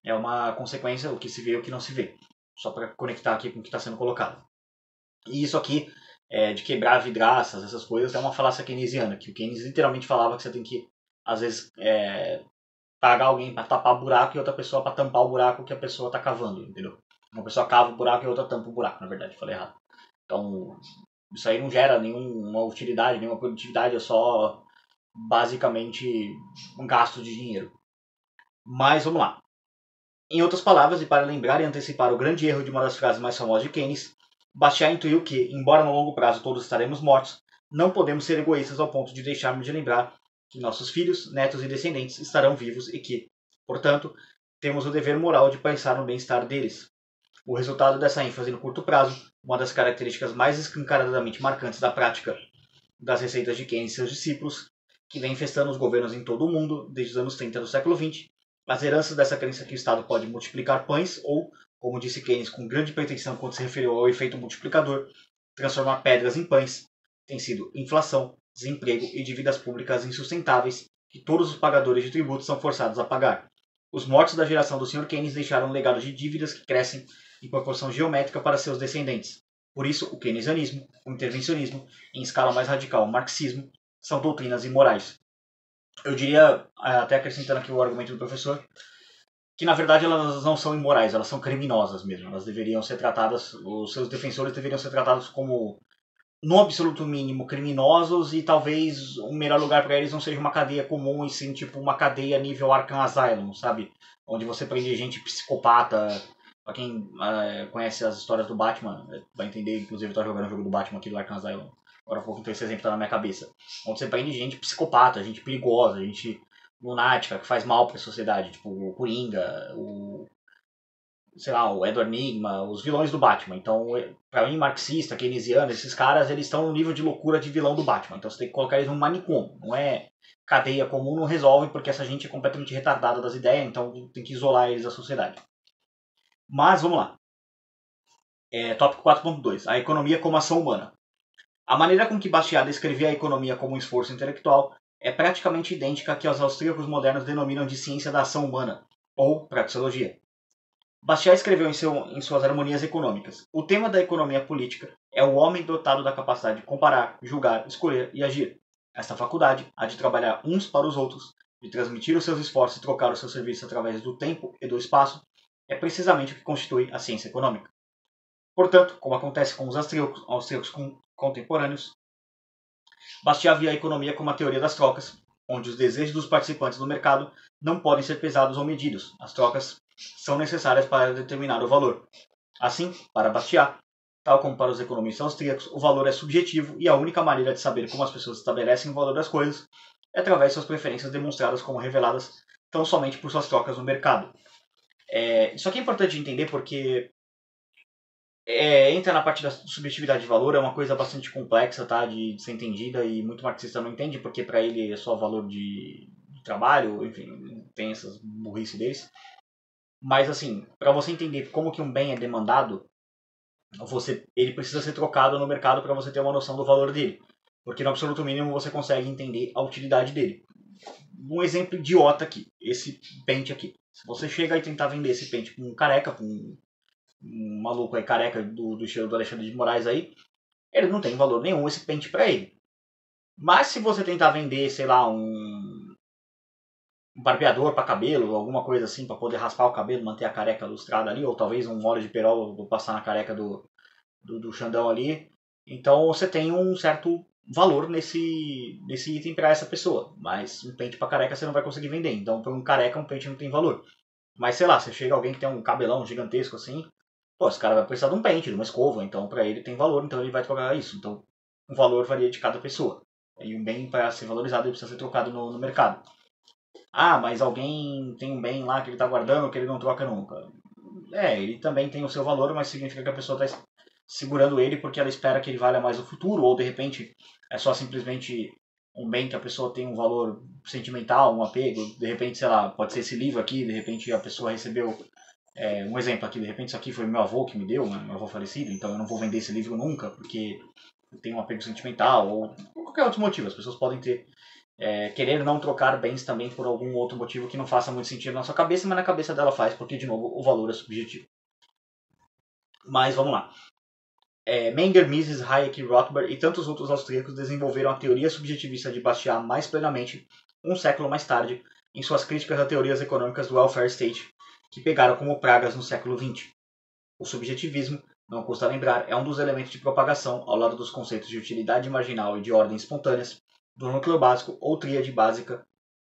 é uma consequência, o que se vê e o que não se vê. Só para conectar aqui com o que está sendo colocado. E isso aqui, de quebrar vidraças, essas coisas, é uma falácia keynesiana, que o Keynes literalmente falava que você tem que, às vezes, pagar alguém para tapar buraco e outra pessoa para tampar o buraco que a pessoa está cavando, entendeu? Uma pessoa cava o buraco e outra tampa o buraco, na verdade, falei errado. Então, isso aí não gera nenhuma utilidade, nenhuma produtividade, é só basicamente um gasto de dinheiro. Mas vamos lá. Em outras palavras, e para lembrar e antecipar o grande erro de uma das frases mais famosas de Keynes, Bastiat intuiu que, embora no longo prazo todos estaremos mortos, não podemos ser egoístas ao ponto de deixarmos de lembrar que nossos filhos, netos e descendentes estarão vivos e que, portanto, temos o dever moral de pensar no bem-estar deles. O resultado dessa ênfase no curto prazo, uma das características mais escancaradamente marcantes da prática das receitas de Keynes e seus discípulos, que vem infestando os governos em todo o mundo desde os anos 30 do século XX, as heranças dessa crença que o Estado pode multiplicar pães ou, como disse Keynes com grande pretensão quando se referiu ao efeito multiplicador, transformar pedras em pães, tem sido inflação, desemprego e dívidas públicas insustentáveis que todos os pagadores de tributos são forçados a pagar. Os mortos da geração do Sr. Keynes deixaram um legado de dívidas que crescem em proporção geométrica para seus descendentes. Por isso, o keynesianismo, o intervencionismo, em escala mais radical, o marxismo, são doutrinas imorais. Eu diria, até acrescentando aqui o argumento do professor, que na verdade elas não são imorais, elas são criminosas mesmo. Elas deveriam ser tratadas, os seus defensores deveriam ser tratados como, no absoluto mínimo, criminosos, e talvez o melhor lugar para eles não seja uma cadeia comum, e sim tipo uma cadeia nível Arkham Asylum, sabe? Onde você prende gente psicopata. Pra quem conhece as histórias do Batman, vai entender, inclusive eu tô jogando o jogo do Batman aqui do Arkham Asylum agora há pouco, então esse exemplo tá na minha cabeça. Onde você prende gente psicopata, gente perigosa, gente lunática, que faz mal pra sociedade, tipo o Coringa, sei lá, o Edward Nigma, os vilões do Batman. Então, pra mim, marxista, keynesiano, esses caras, eles estão no nível de loucura de vilão do Batman. Então você tem que colocar eles num manicômio, não é cadeia comum, não resolve, porque essa gente é completamente retardada das ideias, então tem que isolar eles da sociedade. Mas, vamos lá. Tópico 4.2. A economia como ação humana. A maneira com que Bastiat descrevia a economia como um esforço intelectual é praticamente idêntica à que os austríacos modernos denominam de ciência da ação humana, ou praxeologia. Bastiat escreveu em suas Harmonias Econômicas: o tema da economia política é o homem dotado da capacidade de comparar, julgar, escolher e agir. Esta faculdade há de trabalhar uns para os outros, de transmitir os seus esforços e trocar os seus serviços através do tempo e do espaço, é precisamente o que constitui a ciência econômica. Portanto, como acontece com os austríacos contemporâneos, Bastiat via a economia como a teoria das trocas, onde os desejos dos participantes do mercado não podem ser pesados ou medidos. As trocas são necessárias para determinar o valor. Assim, para Bastiat, tal como para os economistas austríacos, o valor é subjetivo e a única maneira de saber como as pessoas estabelecem o valor das coisas é através de suas preferências demonstradas como reveladas tão somente por suas trocas no mercado. Isso aqui é importante de entender porque entra na parte da subjetividade de valor, é uma coisa bastante complexa, tá, de ser entendida, e muito marxista não entende, porque para ele é só valor de trabalho, enfim, tem essas burrice deles. Mas assim, para você entender como que um bem é demandado, ele precisa ser trocado no mercado para você ter uma noção do valor dele. Porque no absoluto mínimo você consegue entender a utilidade dele. Um exemplo idiota aqui, esse pente aqui. Se você chega e tentar vender esse pente com um careca, com um maluco aí careca do estilo do Alexandre de Moraes aí, ele não tem valor nenhum esse pente para ele. Mas se você tentar vender, sei lá, um barbeador para cabelo, alguma coisa assim, para poder raspar o cabelo, manter a careca lustrada ali, ou talvez um óleo de perol para passar na careca do Xandão ali, então você tem um certo valor nesse item para essa pessoa. Mas um pente para careca você não vai conseguir vender, então para um careca um pente não tem valor. Mas sei lá, você chega alguém que tem um cabelão gigantesco assim, pô, esse cara vai precisar de um pente, de uma escova, então para ele tem valor, então ele vai trocar isso. Então o valor varia de cada pessoa. E um bem, para ser valorizado, ele precisa ser trocado no mercado. Ah, mas alguém tem um bem lá que ele está guardando que ele não troca nunca. Ele também tem o seu valor, mas significa que a pessoa está segurando ele porque ela espera que ele valha mais no futuro, ou de repente é só simplesmente um bem que a pessoa tem um valor sentimental, um apego. De repente, sei lá, pode ser esse livro aqui, de repente a pessoa recebeu um exemplo aqui, de repente isso aqui foi meu avô que me deu, meu avô falecido, então eu não vou vender esse livro nunca, porque tem um apego sentimental ou por qualquer outro motivo. As pessoas podem ter querer não trocar bens também por algum outro motivo que não faça muito sentido na sua cabeça, mas na cabeça dela faz, porque, de novo, o valor é subjetivo. Mas vamos lá. Menger, Mises, Hayek, Rothbard e tantos outros austríacos desenvolveram a teoria subjetivista de Bastiat mais plenamente um século mais tarde, em suas críticas a teorias econômicas do welfare state, que pegaram como pragas no século XX. O subjetivismo, não custa lembrar, é um dos elementos de propagação, ao lado dos conceitos de utilidade marginal e de ordem espontâneas, do núcleo básico ou tríade básica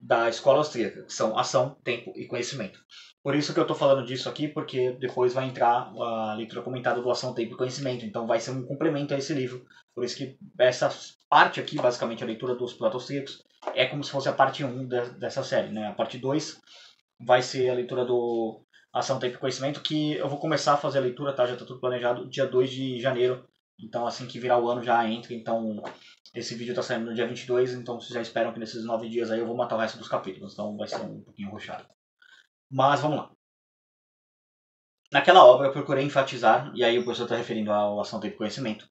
da escola austríaca, que são ação, tempo e conhecimento. Por isso que eu estou falando disso aqui, porque depois vai entrar a leitura comentada do Ação, Tempo e Conhecimento, então vai ser um complemento a esse livro. Por isso que essa parte aqui, basicamente a leitura dos Platos austríacos, é como se fosse a parte 1 dessa série. Né? A parte 2 vai ser a leitura do Ação, Tempo e Conhecimento, que eu vou começar a fazer a leitura, tá? Já está tudo planejado, dia 2 de janeiro. Então assim que virar o ano já entra, então esse vídeo está saindo no dia 22, então vocês já esperam que nesses 9 dias aí eu vou matar o resto dos capítulos, então vai ser um pouquinho rushado. Mas vamos lá. Naquela obra eu procurei enfatizar, e aí o professor está referindo ao Ação, Tempo e Conhecimento,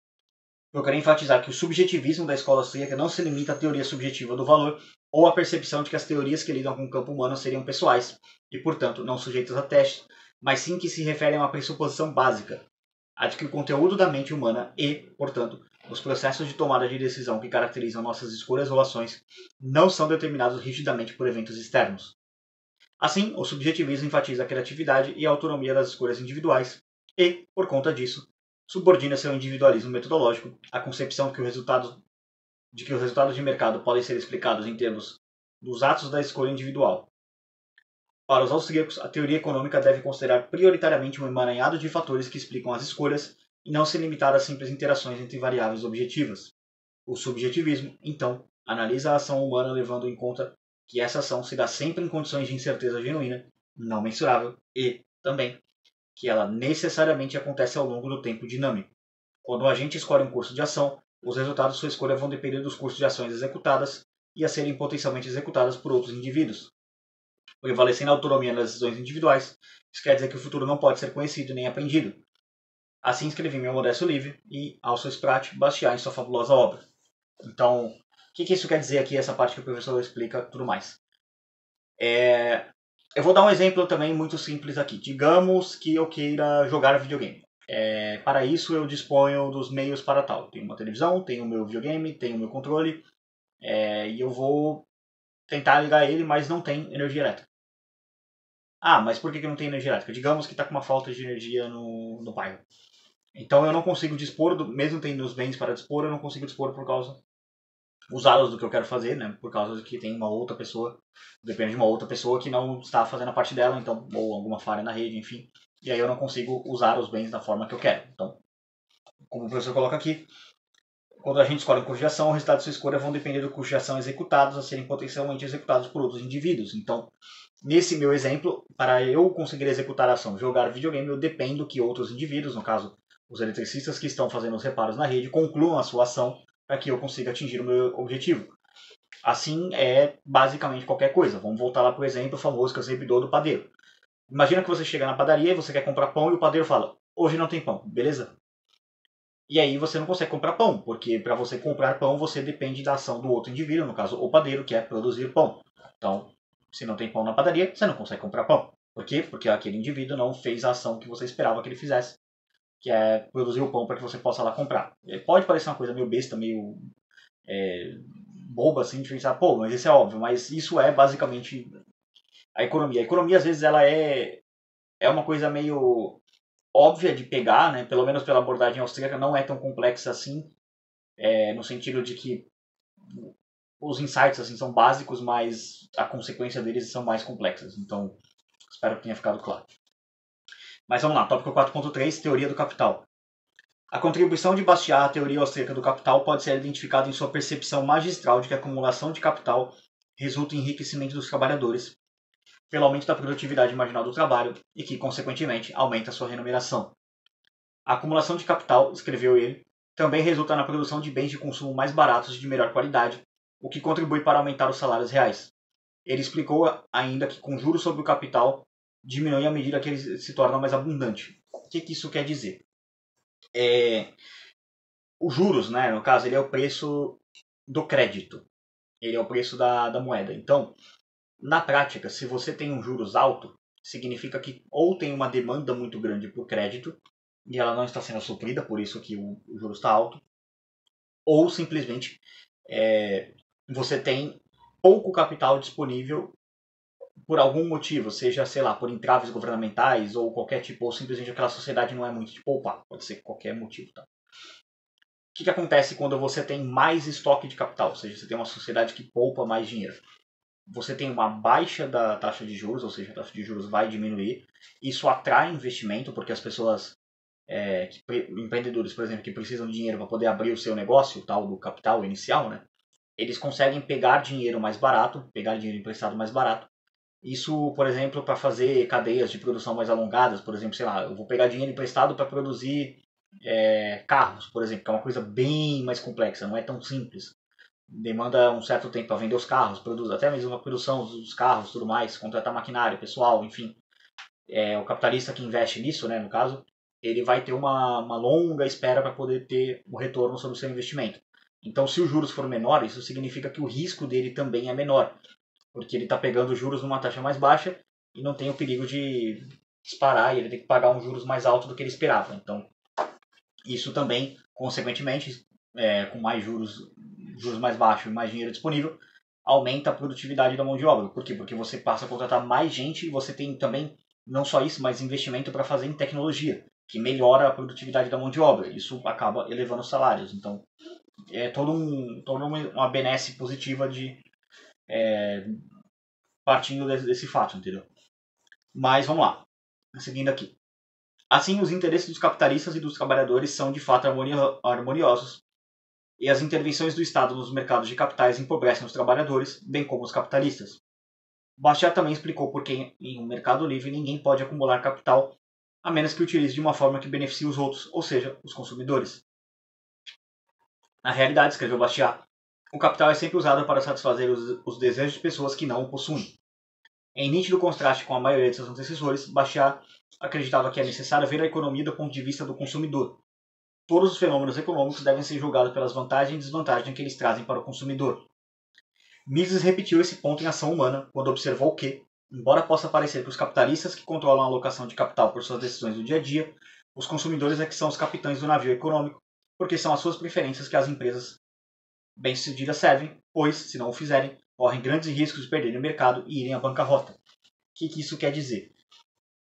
procurei enfatizar que o subjetivismo da escola austríaca não se limita à teoria subjetiva do valor ou à percepção de que as teorias que lidam com o campo humano seriam pessoais e, portanto, não sujeitas a testes, mas sim que se referem a uma pressuposição básica, a de que o conteúdo da mente humana e, portanto, os processos de tomada de decisão que caracterizam nossas escolhas ou ações não são determinados rigidamente por eventos externos. Assim, o subjetivismo enfatiza a criatividade e a autonomia das escolhas individuais e, por conta disso, subordina seu individualismo metodológico à concepção de que os resultados de mercado podem ser explicados em termos dos atos da escolha individual. Para os austríacos, a teoria econômica deve considerar prioritariamente um emaranhado de fatores que explicam as escolhas e não se limitar a simples interações entre variáveis objetivas. O subjetivismo, então, analisa a ação humana levando em conta que essa ação se dá sempre em condições de incerteza genuína, não mensurável, e, também, que ela necessariamente acontece ao longo do tempo dinâmico. Quando o agente escolhe um curso de ação, os resultados de sua escolha vão depender dos cursos de ações executadas e a serem potencialmente executadas por outros indivíduos. Prevalecendo a autonomia nas decisões individuais, isso quer dizer que o futuro não pode ser conhecido nem aprendido. Assim escrevi meu modesto livro e Alço Spratt, Bastiat em sua fabulosa obra. Então, o que isso quer dizer aqui, essa parte que o professor explica tudo mais? Eu vou dar um exemplo também muito simples aqui. Digamos que eu queira jogar videogame. Para isso eu disponho dos meios para tal. Tenho uma televisão, tenho o meu videogame, tenho o meu controle, e eu vou tentar ligar ele, mas não tem energia elétrica. Ah, mas por que não tem energia elétrica? Digamos que está com uma falta de energia no bairro. Então eu não consigo dispor, mesmo tendo os bens para dispor, eu não consigo dispor por causa usá-los do que eu quero fazer, né? Por causa de que tem uma outra pessoa, depende de uma outra pessoa que não está fazendo a parte dela, então, ou alguma falha na rede, enfim. E aí eu não consigo usar os bens da forma que eu quero. Então, como o professor coloca aqui, quando a gente escolhe um curso de ação, os resultados de sua escolha vão depender do custo de ação executados a serem potencialmente executados por outros indivíduos. Então, nesse meu exemplo, para eu conseguir executar a ação jogar videogame, eu dependo que outros indivíduos, no caso os eletricistas que estão fazendo os reparos na rede, concluam a sua ação para que eu consiga atingir o meu objetivo. Assim é basicamente qualquer coisa. Vamos voltar lá para o exemplo famoso que eu sempre dou do padeiro. Imagina que você chega na padaria e você quer comprar pão e o padeiro fala, hoje não tem pão, beleza? E aí você não consegue comprar pão, porque para você comprar pão você depende da ação do outro indivíduo, no caso o padeiro, que é produzir pão. Então, se não tem pão na padaria, você não consegue comprar pão. Por quê? Porque aquele indivíduo não fez a ação que você esperava que ele fizesse, que é produzir o pão para que você possa lá comprar. Pode parecer uma coisa meio besta, meio boba, assim, de pensar, pô, mas isso é óbvio, mas isso é basicamente a economia. A economia, às vezes, ela é uma coisa meio óbvia de pegar, né? Pelo menos pela abordagem austríaca, não é tão complexa assim, no sentido de que os insights assim, são básicos, mas a consequência deles são mais complexas. Então, espero que tenha ficado claro. Mas vamos lá, tópico 4.3, teoria do capital. A contribuição de Bastiat à teoria austríaca do capital pode ser identificada em sua percepção magistral de que a acumulação de capital resulta em enriquecimento dos trabalhadores, pelo aumento da produtividade marginal do trabalho e que, consequentemente, aumenta a sua remuneração. A acumulação de capital, escreveu ele, também resulta na produção de bens de consumo mais baratos e de melhor qualidade, o que contribui para aumentar os salários reais. Ele explicou ainda que com juros sobre o capital diminui à medida que ele se torna mais abundante. O que isso quer dizer? os juros, né, no caso, ele é o preço do crédito. Ele é o preço da moeda. Então, na prática, se você tem um juros alto, significa que ou tem uma demanda muito grande por crédito, e ela não está sendo suprida, por isso que o juros está alto, ou simplesmente você tem pouco capital disponível por algum motivo, seja, sei lá, por entraves governamentais ou qualquer tipo, ou simplesmente aquela sociedade não é muito de poupar, pode ser qualquer motivo. Tá? O que acontece quando você tem mais estoque de capital, ou seja, você tem uma sociedade que poupa mais dinheiro? Você tem uma baixa da taxa de juros, ou seja, a taxa de juros vai diminuir. Isso atrai investimento, porque as pessoas, empreendedores, por exemplo, que precisam de dinheiro para poder abrir o seu negócio, o tal do capital inicial, né? Eles conseguem pegar dinheiro mais barato, pegar dinheiro emprestado mais barato. Isso, por exemplo, para fazer cadeias de produção mais alongadas, por exemplo, sei lá, eu vou pegar dinheiro emprestado para produzir carros, por exemplo, que é uma coisa bem mais complexa, não é tão simples. Demanda um certo tempo para vender os carros, produz até mesmo a produção dos carros, tudo mais, contratar maquinário, pessoal, enfim. O capitalista que investe nisso, né, no caso, ele vai ter uma longa espera para poder ter o retorno sobre o seu investimento. Então, se os juros for menor, isso significa que o risco dele também é menor, porque ele está pegando juros numa taxa mais baixa e não tem o perigo de disparar e ele tem que pagar um juros mais alto do que ele esperava. Então, isso também, consequentemente, com mais juros mais baixos e mais dinheiro disponível, aumenta a produtividade da mão de obra. Por quê? Porque você passa a contratar mais gente e você tem também, não só isso, mas investimento para fazer em tecnologia, que melhora a produtividade da mão de obra. Isso acaba elevando os salários. Então, é toda uma benesse positiva de partindo desse fato, entendeu? Mas vamos lá, seguindo aqui. Assim, os interesses dos capitalistas e dos trabalhadores são de fato harmoniosos, e as intervenções do Estado nos mercados de capitais empobrecem os trabalhadores, bem como os capitalistas. Bastiat também explicou por que em um mercado livre ninguém pode acumular capital a menos que utilize de uma forma que beneficie os outros, ou seja, os consumidores. Na realidade, escreveu Bastiat, o capital é sempre usado para satisfazer os desejos de pessoas que não o possuem. Em nítido contraste com a maioria de seus antecessores, Bastiat acreditava que é necessário ver a economia do ponto de vista do consumidor. Todos os fenômenos econômicos devem ser julgados pelas vantagens e desvantagens que eles trazem para o consumidor. Mises repetiu esse ponto em Ação Humana, quando observou que, embora possa parecer que os capitalistas que controlam a alocação de capital por suas decisões do dia a dia, os consumidores é que são os capitães do navio econômico, porque são as suas preferências que as empresas bem-sucedidas servem, pois, se não o fizerem, correm grandes riscos de perderem o mercado e irem à bancarrota. O que isso quer dizer?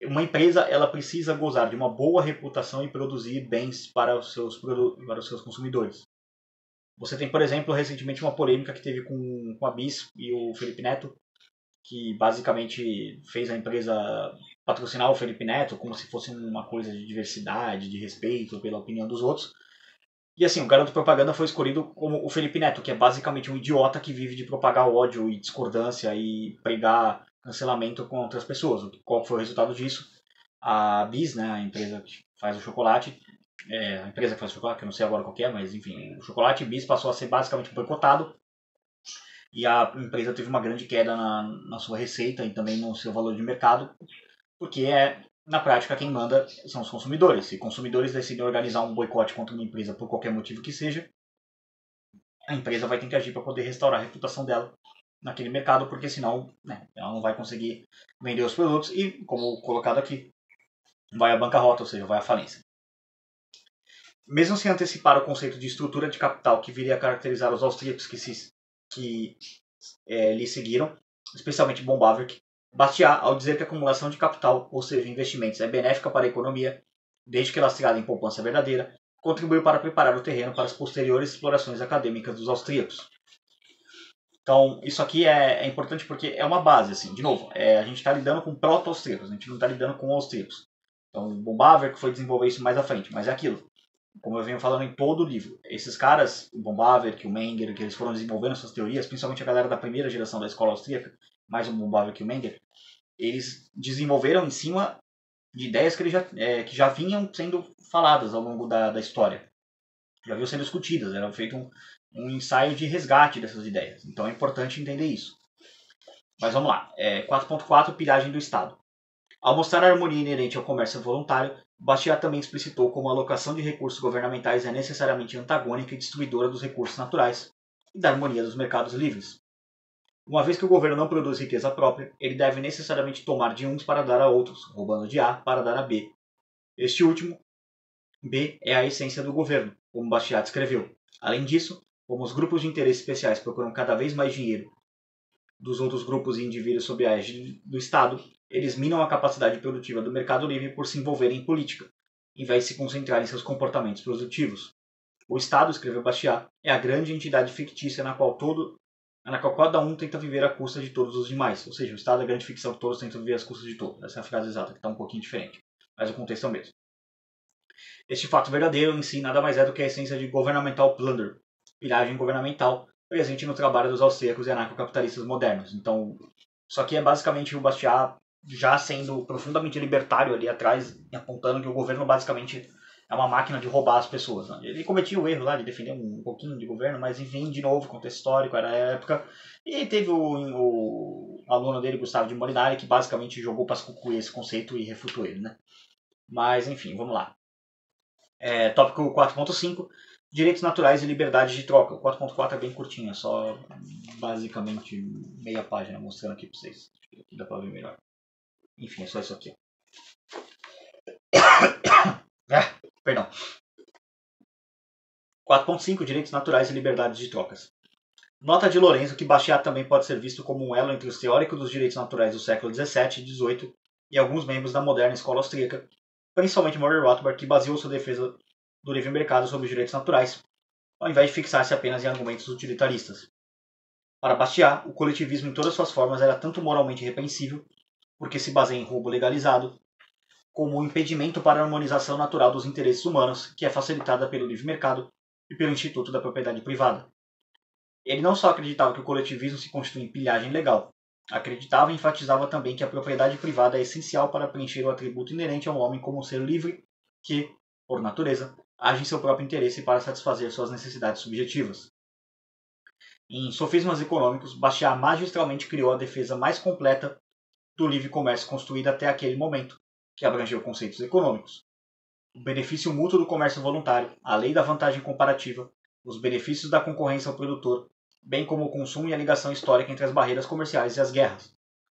Uma empresa ela precisa gozar de uma boa reputação e produzir bens para os seus consumidores. Você tem, por exemplo, recentemente uma polêmica que teve com a BIS e o Felipe Neto, que basicamente fez a empresa patrocinar o Felipe Neto como se fosse uma coisa de diversidade, de respeito pela opinião dos outros. E assim, o garoto propaganda foi escolhido como o Felipe Neto, que é basicamente um idiota que vive de propagar ódio e discordância e pregar cancelamento com outras pessoas. Qual foi o resultado disso? A Bis, né, a empresa que faz o chocolate, a empresa que faz o chocolate, que eu não sei agora qual é, mas enfim, o chocolate Bis passou a ser basicamente boicotado e a empresa teve uma grande queda na sua receita e também no seu valor de mercado, porque na prática quem manda são os consumidores. Se consumidores decidem organizar um boicote contra uma empresa por qualquer motivo que seja, a empresa vai ter que agir para poder restaurar a reputação dela naquele mercado, porque senão ela não vai conseguir vender os produtos e, como colocado aqui, vai à bancarrota, ou seja, vai à falência. Mesmo sem antecipar o conceito de estrutura de capital que viria a caracterizar os austríacos que lhe seguiram, especialmente von Bawerk, Bastiat, ao dizer que a acumulação de capital, ou seja, investimentos, é benéfica para a economia, desde que lastreada em poupança verdadeira, contribuiu para preparar o terreno para as posteriores explorações acadêmicas dos austríacos. Então, isso aqui é importante porque é uma base, assim, de novo, a gente está lidando com proto-austríacos, a gente não está lidando com austríacos. Então, o von Bawerk foi desenvolver isso mais à frente, mas é aquilo. Como eu venho falando em todo o livro, esses caras, o von Bawerk, o Menger, que eles foram desenvolvendo suas teorias, principalmente a galera da primeira geração da escola austríaca, mais o von Bawerk e o Menger, eles desenvolveram em cima de ideias que já vinham sendo faladas ao longo da história. Já vinham sendo discutidas, era feito um ensaio de resgate dessas ideias. Então é importante entender isso. Mas vamos lá. 4.4 Pilhagem do Estado. Ao mostrar a harmonia inerente ao comércio voluntário, Bastiat também explicitou como a alocação de recursos governamentais é necessariamente antagônica e destruidora dos recursos naturais e da harmonia dos mercados livres. Uma vez que o governo não produz riqueza própria, ele deve necessariamente tomar de uns para dar a outros, roubando de A para dar a B. Este último, B, é a essência do governo, como Bastiat escreveu. Além disso, como os grupos de interesse especiais procuram cada vez mais dinheiro dos outros grupos e indivíduos sob a égide do Estado, eles minam a capacidade produtiva do mercado livre por se envolverem em política, em vez de se concentrar em seus comportamentos produtivos. O Estado, escreveu Bastiat, é a grande entidade fictícia na qual cada um tenta viver à custa de todos os demais. Ou seja, o Estado é a grande ficção que todos tentam viver às custas de todos. Essa é a frase exata, que está um pouquinho diferente. Mas o contexto é o mesmo. Este fato verdadeiro em si nada mais é do que a essência de governmental plunder, piragem governamental, presente no trabalho dos austríacos e anarcocapitalistas modernos. Então, isso aqui é basicamente o Bastiat já sendo profundamente libertário ali atrás, apontando que o governo basicamente é uma máquina de roubar as pessoas. Né? Ele cometia o erro lá de defender um pouquinho de governo, mas enfim, de novo, contexto histórico, era a época. E teve o aluno dele, Gustavo de Molinari, que basicamente jogou para as cucuias esse conceito e refutou ele. Né? Mas enfim, vamos lá. Tópico 4.5, direitos naturais e liberdade de troca. O 4.4 é bem curtinho, é só basicamente meia página mostrando aqui para vocês. Aqui dá para ver melhor. Enfim, é só isso aqui. Perdão. 4.5, direitos naturais e liberdades de trocas. Nota de Lorenzo que Bastiat também pode ser visto como um elo entre os teóricos dos direitos naturais do século XVII e XVIII e alguns membros da moderna escola austríaca, principalmente Murray Rothbard, que baseou sua defesa do livre mercado sobre os direitos naturais, ao invés de fixar-se apenas em argumentos utilitaristas. Para Bastiat, o coletivismo em todas suas formas era tanto moralmente repreensível, porque se baseia em roubo legalizado, como um impedimento para a harmonização natural dos interesses humanos, que é facilitada pelo livre mercado e pelo Instituto da Propriedade Privada. Ele não só acreditava que o coletivismo se constitui em pilhagem legal, acreditava e enfatizava também que a propriedade privada é essencial para preencher o atributo inerente ao homem como um ser livre que, por natureza, age em seu próprio interesse para satisfazer suas necessidades subjetivas. Em Sofismas Econômicos, Bastiat magistralmente criou a defesa mais completa do livre comércio construída até aquele momento, que abrangeu conceitos econômicos. O benefício mútuo do comércio voluntário, a lei da vantagem comparativa, os benefícios da concorrência ao produtor, bem como o consumo e a ligação histórica entre as barreiras comerciais e as guerras.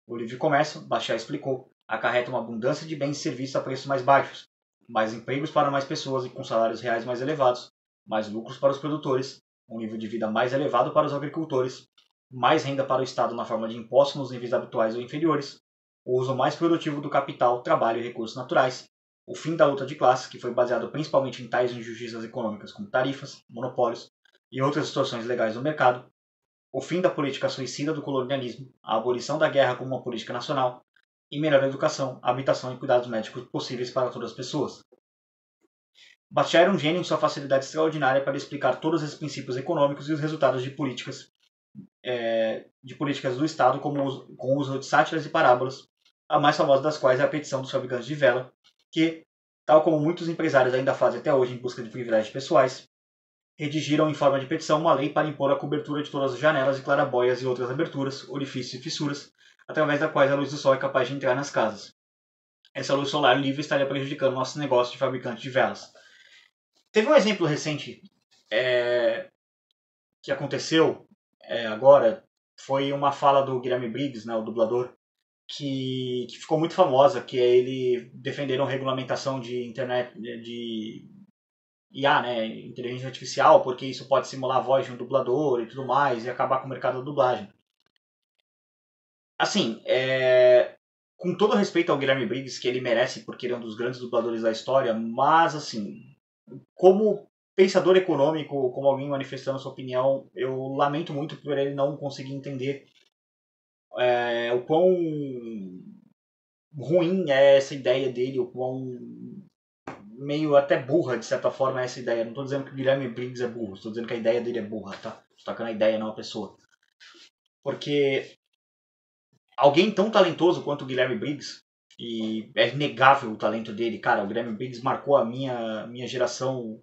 O livre comércio, Bastiat explicou, acarreta uma abundância de bens e serviços a preços mais baixos, mais empregos para mais pessoas e com salários reais mais elevados, mais lucros para os produtores, um nível de vida mais elevado para os agricultores, mais renda para o Estado na forma de impostos nos níveis habituais ou inferiores, o uso mais produtivo do capital, trabalho e recursos naturais, o fim da luta de classes, que foi baseado principalmente em tais injustiças econômicas como tarifas, monopólios e outras distorções legais no mercado, o fim da política suicida do colonialismo, a abolição da guerra como uma política nacional e melhor educação, habitação e cuidados médicos possíveis para todas as pessoas. Bastiat era um gênio em sua facilidade extraordinária para explicar todos esses princípios econômicos e os resultados de políticas do Estado com o uso de sátiras e parábolas, a mais famosa das quais é a petição dos fabricantes de vela, que, tal como muitos empresários ainda fazem até hoje em busca de privilégios pessoais, redigiram em forma de petição uma lei para impor a cobertura de todas as janelas e clarabóias e outras aberturas, orifícios e fissuras, através das quais a luz do sol é capaz de entrar nas casas. Essa luz solar livre estaria prejudicando o nosso negócio de fabricante de velas. Teve um exemplo recente que aconteceu agora, foi uma fala do Guilherme Briggs, né, o dublador, que ficou muito famosa, que é ele defenderam regulamentação de internet, de IA, né, inteligência artificial, porque isso pode simular a voz de um dublador e tudo mais, e acabar com o mercado da dublagem. Assim, com todo respeito ao Guilherme Briggs, que ele merece, porque ele é um dos grandes dubladores da história, mas, assim, como pensador econômico, como alguém manifestando sua opinião, eu lamento muito por ele não conseguir entender o quão ruim é essa ideia dele, o quão meio até burra, de certa forma, é essa ideia. Não estou dizendo que o Guilherme Briggs é burro, estou dizendo que a ideia dele é burra, tá? Estou tacando a ideia, não a pessoa. Porque alguém tão talentoso quanto o Guilherme Briggs, e é inegável o talento dele, cara, o Guilherme Briggs marcou a minha geração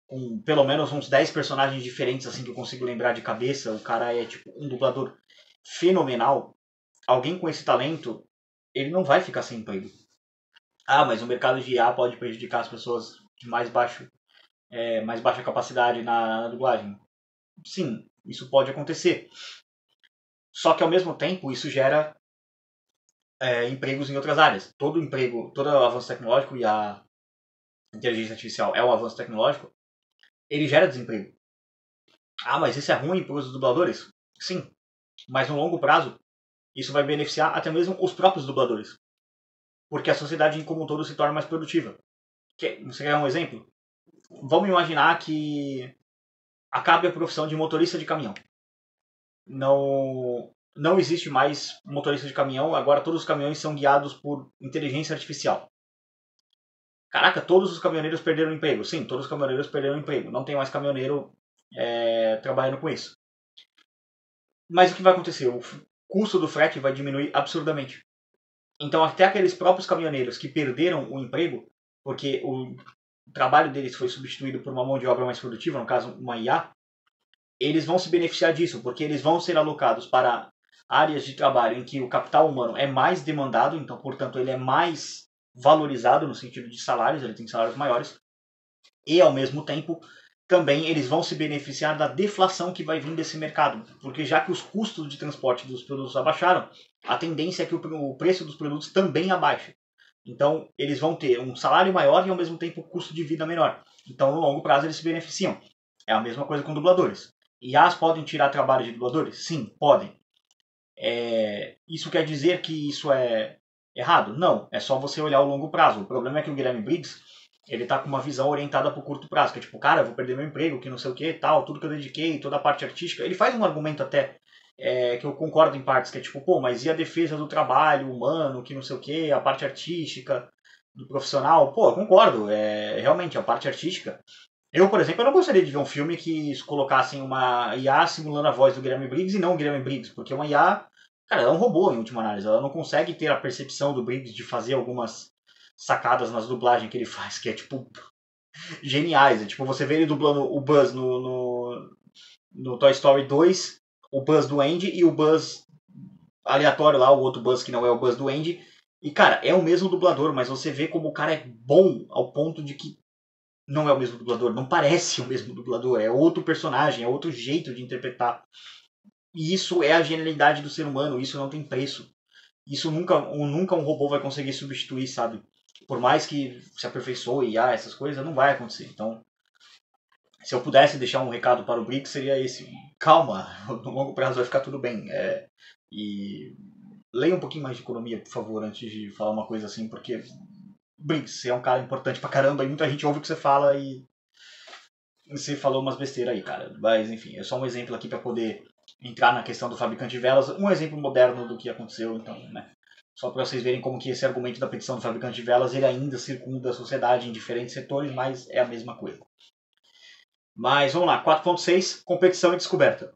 com pelo menos uns 10 personagens diferentes, assim, que eu consigo lembrar de cabeça. O cara é, tipo, um dublador fenomenal. Alguém com esse talento, ele não vai ficar sem emprego. mas o mercado de IA pode prejudicar as pessoas de mais baixa capacidade na dublagem. Sim, isso pode acontecer. Só que ao mesmo tempo isso gera empregos em outras áreas. Todo emprego, todo avanço tecnológico, e a inteligência artificial é um avanço tecnológico, ele gera desemprego. Mas isso é ruim para os dubladores? Sim, mas no longo prazo isso vai beneficiar até mesmo os próprios dubladores. Porque a sociedade como um todo se torna mais produtiva. Você quer um exemplo? Vamos imaginar que acabe a profissão de motorista de caminhão. Não existe mais motorista de caminhão, agora todos os caminhões são guiados por inteligência artificial. Caraca, todos os caminhoneiros perderam emprego. Sim, todos os caminhoneiros perderam emprego. Não tem mais caminhoneiro trabalhando com isso. Mas o que vai acontecer? O custo do frete vai diminuir absurdamente. Então até aqueles próprios caminhoneiros que perderam o emprego, porque o trabalho deles foi substituído por uma mão de obra mais produtiva, no caso uma IA, eles vão se beneficiar disso, porque eles vão ser alocados para áreas de trabalho em que o capital humano é mais demandado, então, portanto, ele é mais valorizado no sentido de salários, ele tem salários maiores, e, ao mesmo tempo, também eles vão se beneficiar da deflação que vai vir desse mercado, porque já que os custos de transporte dos produtos abaixaram, a tendência é que o preço dos produtos também abaixe. Então, eles vão ter um salário maior e, ao mesmo tempo, custo de vida menor. Então, no longo prazo, eles se beneficiam. É a mesma coisa com dubladores. IAs podem tirar trabalho de dubladores? Sim, podem. Isso quer dizer que isso é errado? Não, é só você olhar o longo prazo. O problema é que o Guilherme Briggs, ele tá com uma visão orientada para o curto prazo, que é tipo, cara, eu vou perder meu emprego, que não sei o que, tal, tudo que eu dediquei, toda a parte artística. Ele faz um argumento até que eu concordo em partes, que é tipo, pô, mas e a defesa do trabalho humano, que não sei o que, a parte artística do profissional? Pô, eu concordo, realmente, a parte artística. Eu, por exemplo, eu não gostaria de ver um filme que colocassem uma IA simulando a voz do Guilherme Briggs e não o Guilherme Briggs, porque uma IA, cara, ela é um robô em última análise, ela não consegue ter a percepção do Briggs de fazer algumas sacadas nas dublagens que ele faz, que é tipo geniais. É tipo você vê ele dublando o Buzz no Toy Story 2, o Buzz do Andy e o Buzz aleatório lá, o outro Buzz que não é o Buzz do Andy. E cara, é o mesmo dublador, mas você vê como o cara é bom ao ponto de que não é o mesmo dublador, não parece o mesmo dublador, é outro personagem, é outro jeito de interpretar. E isso é a genialidade do ser humano, isso não tem preço. Isso nunca um robô vai conseguir substituir, sabe? Por mais que se aperfeiçoe essas coisas, não vai acontecer. Então, se eu pudesse deixar um recado para o Briggs, seria esse. Calma, no longo prazo vai ficar tudo bem. E leia um pouquinho mais de economia, por favor, antes de falar uma coisa assim, porque Briggs, você é um cara importante pra caramba e muita gente ouve o que você fala e você falou umas besteiras aí, cara. Mas, enfim, é só um exemplo aqui para poder entrar na questão do fabricante de velas. Um exemplo moderno do que aconteceu, então, né? Só para vocês verem como que esse argumento da petição do fabricante de velas, ele ainda circunda a sociedade em diferentes setores, mas é a mesma coisa. Mas, vamos lá. 4.6, competição e descoberta.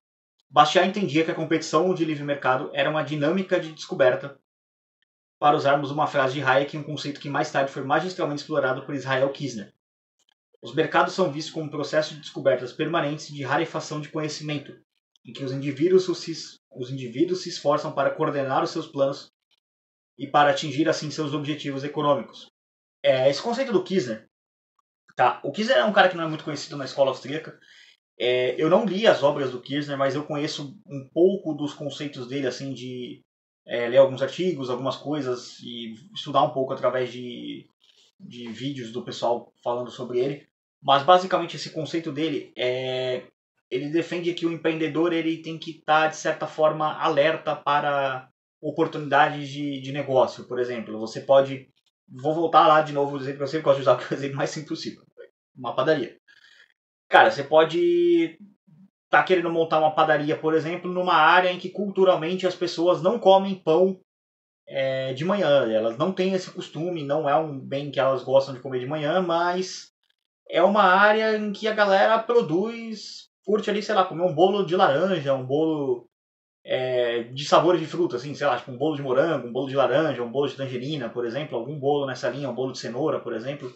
Bastiat entendia que a competição de livre mercado era uma dinâmica de descoberta, para usarmos uma frase de Hayek, um conceito que mais tarde foi magistralmente explorado por Israel Kirzner. Os mercados são vistos como um processo de descobertas permanentes de rarefação de conhecimento, em que os indivíduos se esforçam para coordenar os seus planos e para atingir assim seus objetivos econômicos. Esse conceito do Kirzner, tá? O Kirzner é um cara que não é muito conhecido na escola austríaca. Eu não li as obras do Kirzner, mas eu conheço um pouco dos conceitos dele, assim, de ler alguns artigos, algumas coisas e estudar um pouco através de vídeos do pessoal falando sobre ele. Mas basicamente esse conceito dele ele defende que o empreendedor ele tem que estar de certa forma alerta para oportunidades de negócio. Por exemplo, você pode, vou voltar lá de novo, exemplo que eu sempre gosto de usar, que é o exemplo mais simples possível, uma padaria. Cara, você pode estar querendo montar uma padaria, por exemplo, numa área em que culturalmente as pessoas não comem pão de manhã. Elas não têm esse costume, não é um bem que elas gostam de comer de manhã, mas é uma área em que a galera curte ali, sei lá, comer um bolo de laranja, um bolo de sabores de fruta, assim, sei lá, tipo um bolo de morango, um bolo de laranja, um bolo de tangerina, por exemplo, algum bolo nessa linha, um bolo de cenoura, por exemplo.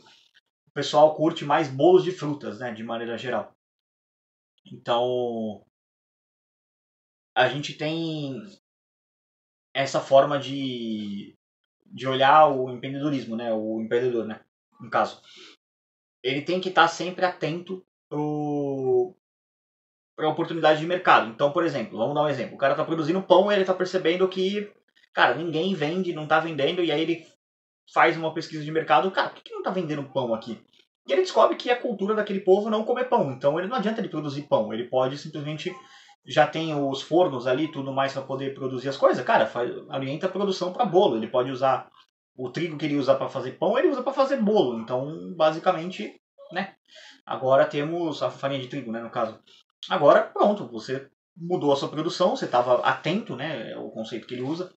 O pessoal curte mais bolos de frutas, né, de maneira geral. Então, a gente tem essa forma de de olhar o empreendedorismo, né? O empreendedor, né? No caso. Ele tem que estar sempre atento para a oportunidade de mercado. Então, por exemplo, vamos dar um exemplo. O cara está produzindo pão e ele está percebendo que, cara, ninguém vende, não está vendendo, e aí ele faz uma pesquisa de mercado, cara, por que não está vendendo pão aqui? E ele descobre que é a cultura daquele povo não comer pão. Então ele não adianta ele produzir pão, ele pode simplesmente já tem os fornos ali, tudo mais para poder produzir as coisas. Cara, orienta a produção para bolo. Ele pode usar o trigo que ele usa para fazer pão, ele usa para fazer bolo. Então, basicamente, né? Agora temos a farinha de trigo, né, no caso. Agora, pronto, você mudou a sua produção, você estava atento, né, é o conceito que ele usa.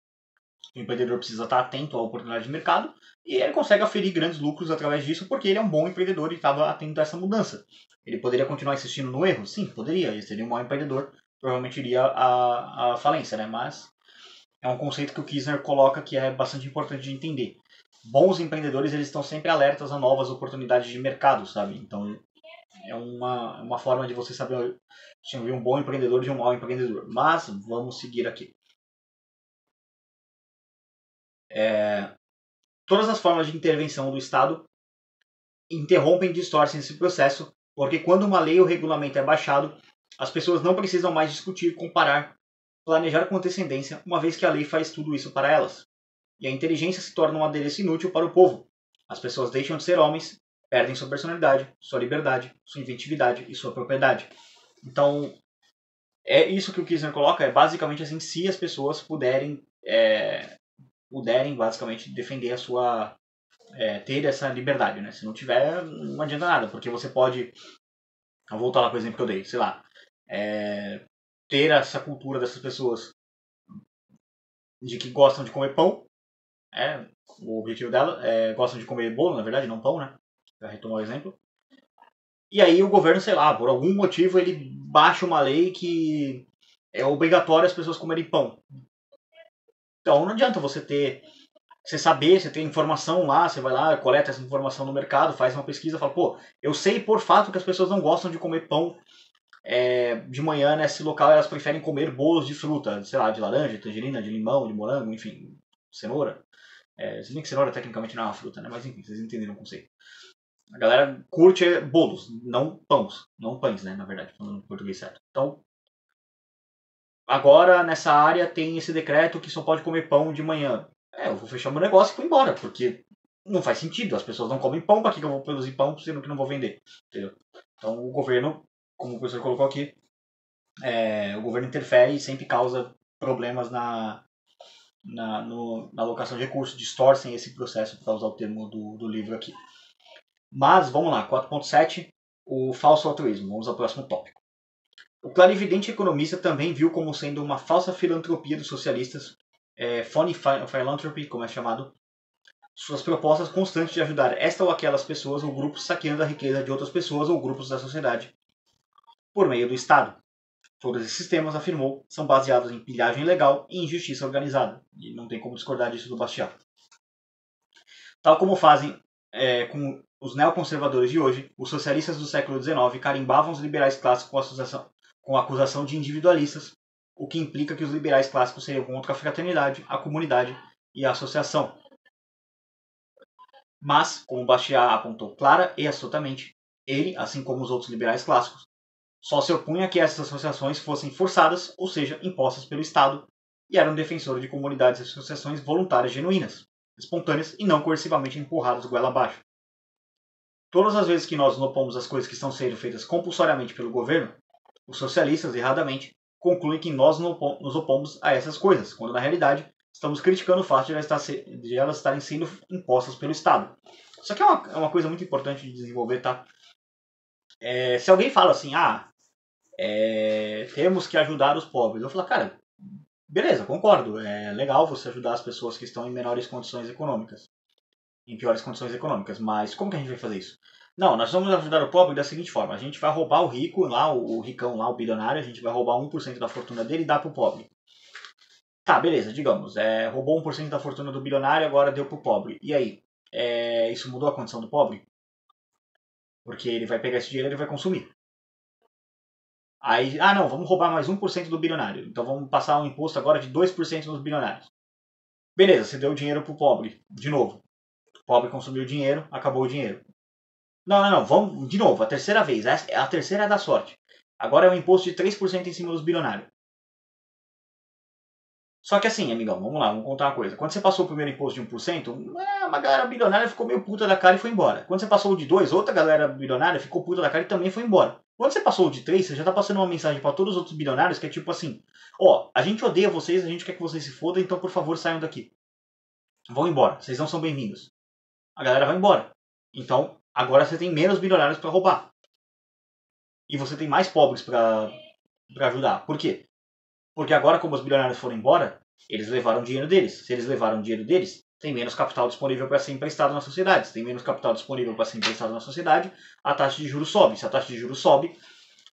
O empreendedor precisa estar atento à oportunidade de mercado e ele consegue aferir grandes lucros através disso porque ele é um bom empreendedor e estava atento a essa mudança. Ele poderia continuar insistindo no erro? Sim, poderia. Ele seria um mau empreendedor, provavelmente iria à falência, né? Mas é um conceito que o Kisner coloca que é bastante importante de entender. Bons empreendedores eles estão sempre alertas a novas oportunidades de mercado, sabe? Então é uma forma de você saber distinguir um bom empreendedor de um mau empreendedor. Mas vamos seguir aqui. Todas as formas de intervenção do Estado interrompem e distorcem esse processo, porque quando uma lei ou regulamento é baixado, as pessoas não precisam mais discutir, comparar, planejar com antecedência, uma vez que a lei faz tudo isso para elas. E a inteligência se torna um adereço inútil para o povo. As pessoas deixam de ser homens, perdem sua personalidade, sua liberdade, sua inventividade e sua propriedade. Então, é isso que o Kirchner coloca, é basicamente assim, se as pessoas puderem basicamente defender a sua ter essa liberdade, né? Se não tiver, não adianta nada, porque você pode, vou voltar lá para o exemplo que eu dei, sei lá, ter essa cultura dessas pessoas de que gostam de comer pão, o objetivo dela, gostam de comer bolo, na verdade, não pão, né? Para retomar o exemplo. E aí o governo, sei lá, por algum motivo ele baixa uma lei que é obrigatório as pessoas comerem pão. Então não adianta você saber, você tem informação lá, você vai lá, coleta essa informação no mercado, faz uma pesquisa, fala, pô, eu sei por fato que as pessoas não gostam de comer pão de manhã nesse local, elas preferem comer bolos de fruta, sei lá, de laranja, de tangerina, de limão, de morango, enfim, cenoura. Se bem que cenoura tecnicamente não é uma fruta, né? Mas enfim, vocês entenderam o conceito. A galera curte bolos, não pães, não pães, né? Na verdade, falando em português certo. Então, agora nessa área tem esse decreto que só pode comer pão de manhã. Eu vou fechar meu negócio e vou embora, porque não faz sentido. As pessoas não comem pão, para que eu vou produzir pão sendo que não vou vender? Entendeu? Então o governo, como o professor colocou aqui, o governo interfere e sempre causa problemas na alocação de recursos, distorcem esse processo, para usar o termo do livro aqui. Mas, vamos lá, 4.7, o falso altruísmo. Vamos ao próximo tópico. O clarividente economista também viu como sendo uma falsa filantropia dos socialistas, phony philanthropy, como é chamado, suas propostas constantes de ajudar esta ou aquelas pessoas ou grupos saqueando a riqueza de outras pessoas ou grupos da sociedade por meio do Estado. Todos esses sistemas, afirmou, são baseados em pilhagem ilegal e injustiça organizada. E não tem como discordar disso do Bastiat. Tal como fazem com os neoconservadores de hoje, os socialistas do século XIX carimbavam os liberais clássicos com a acusação de individualistas, o que implica que os liberais clássicos seriam contra a fraternidade, a comunidade e a associação. Mas, como Bastiat apontou clara e absolutamente, ele, assim como os outros liberais clássicos, só se opunha a que essas associações fossem forçadas, ou seja, impostas pelo Estado, e era um defensor de comunidades e associações voluntárias genuínas, espontâneas e não coercivamente empurradas goela abaixo. Todas as vezes que nós nos opomos às coisas que estão sendo feitas compulsoriamente pelo governo, os socialistas, erradamente, concluem que nós nos opomos a essas coisas, quando na realidade estamos criticando o fato de elas estarem sendo impostas pelo Estado. Isso aqui é uma coisa muito importante de desenvolver, tá? Se alguém fala assim, temos que ajudar os pobres, eu falo, cara, beleza, concordo, é legal você ajudar as pessoas que estão em menores condições econômicas, em piores condições econômicas, mas como que a gente vai fazer isso? Não, nós vamos ajudar o pobre da seguinte forma, a gente vai roubar o rico lá, o ricão lá, o bilionário, a gente vai roubar 1% da fortuna dele e dar pro pobre. Tá, beleza, digamos, roubou 1% da fortuna do bilionário, agora deu pro pobre. E aí? Isso mudou a condição do pobre? Porque ele vai pegar esse dinheiro e ele vai consumir. Aí, não, vamos roubar mais 1% do bilionário. Então vamos passar um imposto agora de 2% dos bilionários. Beleza, você deu dinheiro pro pobre, de novo. O pobre consumiu o dinheiro, acabou o dinheiro. Não, vamos de novo, a terceira vez. A terceira é da sorte. Agora é um imposto de 3% em cima dos bilionários. Só que assim, amigão, vamos lá, vamos contar uma coisa. Quando você passou o primeiro imposto de 1%, uma galera bilionária ficou meio puta da cara e foi embora. Quando você passou o de 2%, outra galera bilionária ficou puta da cara e também foi embora. Quando você passou o de 3%, você já tá passando uma mensagem para todos os outros bilionários que é tipo assim: ó, a gente odeia vocês, a gente quer que vocês se fodam, então por favor saiam daqui. Vão embora, vocês não são bem-vindos. A galera vai embora. Então, agora você tem menos bilionários para roubar. E você tem mais pobres para ajudar. Por quê? Porque agora, como os bilionários foram embora, eles levaram o dinheiro deles. Se eles levaram o dinheiro deles, tem menos capital disponível para ser emprestado na sociedade. Se tem menos capital disponível para ser emprestado na sociedade, a taxa de juros sobe. Se a taxa de juros sobe,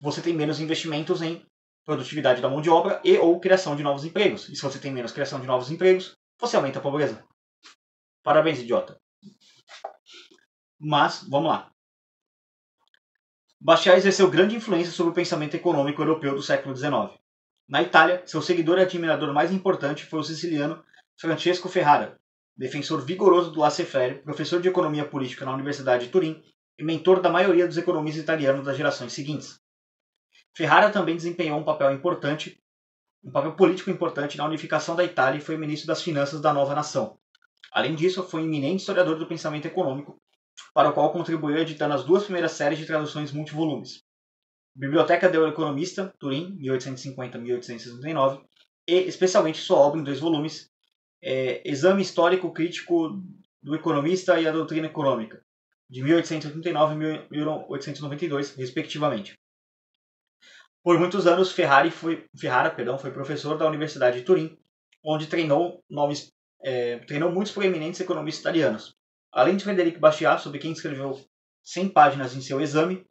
você tem menos investimentos em produtividade da mão de obra e ou criação de novos empregos. E se você tem menos criação de novos empregos, você aumenta a pobreza. Parabéns, idiota. Mas, vamos lá. Bastiat exerceu grande influência sobre o pensamento econômico europeu do século XIX. Na Itália, seu seguidor e admirador mais importante foi o siciliano Francesco Ferrara, defensor vigoroso do laissez-faire, professor de economia política na Universidade de Turim e mentor da maioria dos economistas italianos das gerações seguintes. Ferrara também desempenhou um papel político importante na unificação da Itália e foi ministro das Finanças da nova nação. Além disso, foi um eminente historiador do pensamento econômico, para o qual contribuiu editando as duas primeiras séries de traduções multivolumes. Biblioteca do Economista, Turim, 1850-1869, e especialmente sua obra em 2 volumes, Exame Histórico Crítico do Economista e a Doutrina Econômica, de 1889 e 1892, respectivamente. Por muitos anos, Ferrara foi professor da Universidade de Turim, onde treinou muitos proeminentes economistas italianos. Além de Frederic Bastiat, sobre quem escreveu 100 páginas em seu exame,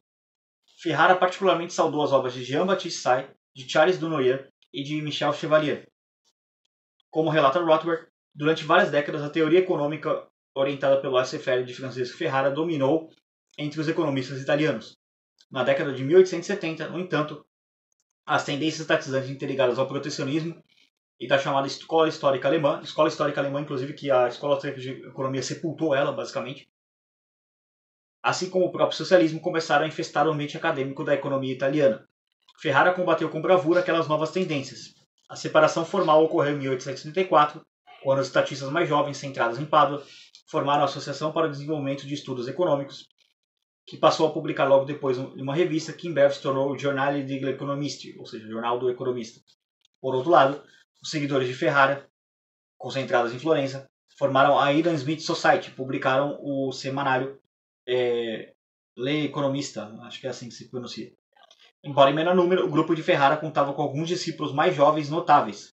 Ferrara particularmente saudou as obras de Jean-Baptiste Say, de Charles Dunoyer e de Michel Chevalier. Como relata Rothbard, durante várias décadas a teoria econômica orientada pelo laissez-faire de Francisco Ferrara dominou entre os economistas italianos. Na década de 1870, no entanto, as tendências estatizantes interligadas ao protecionismo e da chamada escola histórica alemã, inclusive que a escola austríaca de economia sepultou ela, basicamente, assim como o próprio socialismo, começaram a infestar o ambiente acadêmico da economia italiana. Ferrara combateu com bravura aquelas novas tendências. A separação formal ocorreu em 1834, quando os estatistas mais jovens, centrados em Pádua, formaram a Associação para o Desenvolvimento de Estudos Econômicos, que passou a publicar logo depois uma revista que em breve se tornou o Giornale degli Economisti, ou seja, Jornal do Economista. Por outro lado, os seguidores de Ferrara, concentrados em Florença, formaram a Adam Smith Society, publicaram o semanário Le Economista, acho que é assim que se pronuncia. Embora em menor número, o grupo de Ferrara contava com alguns discípulos mais jovens notáveis,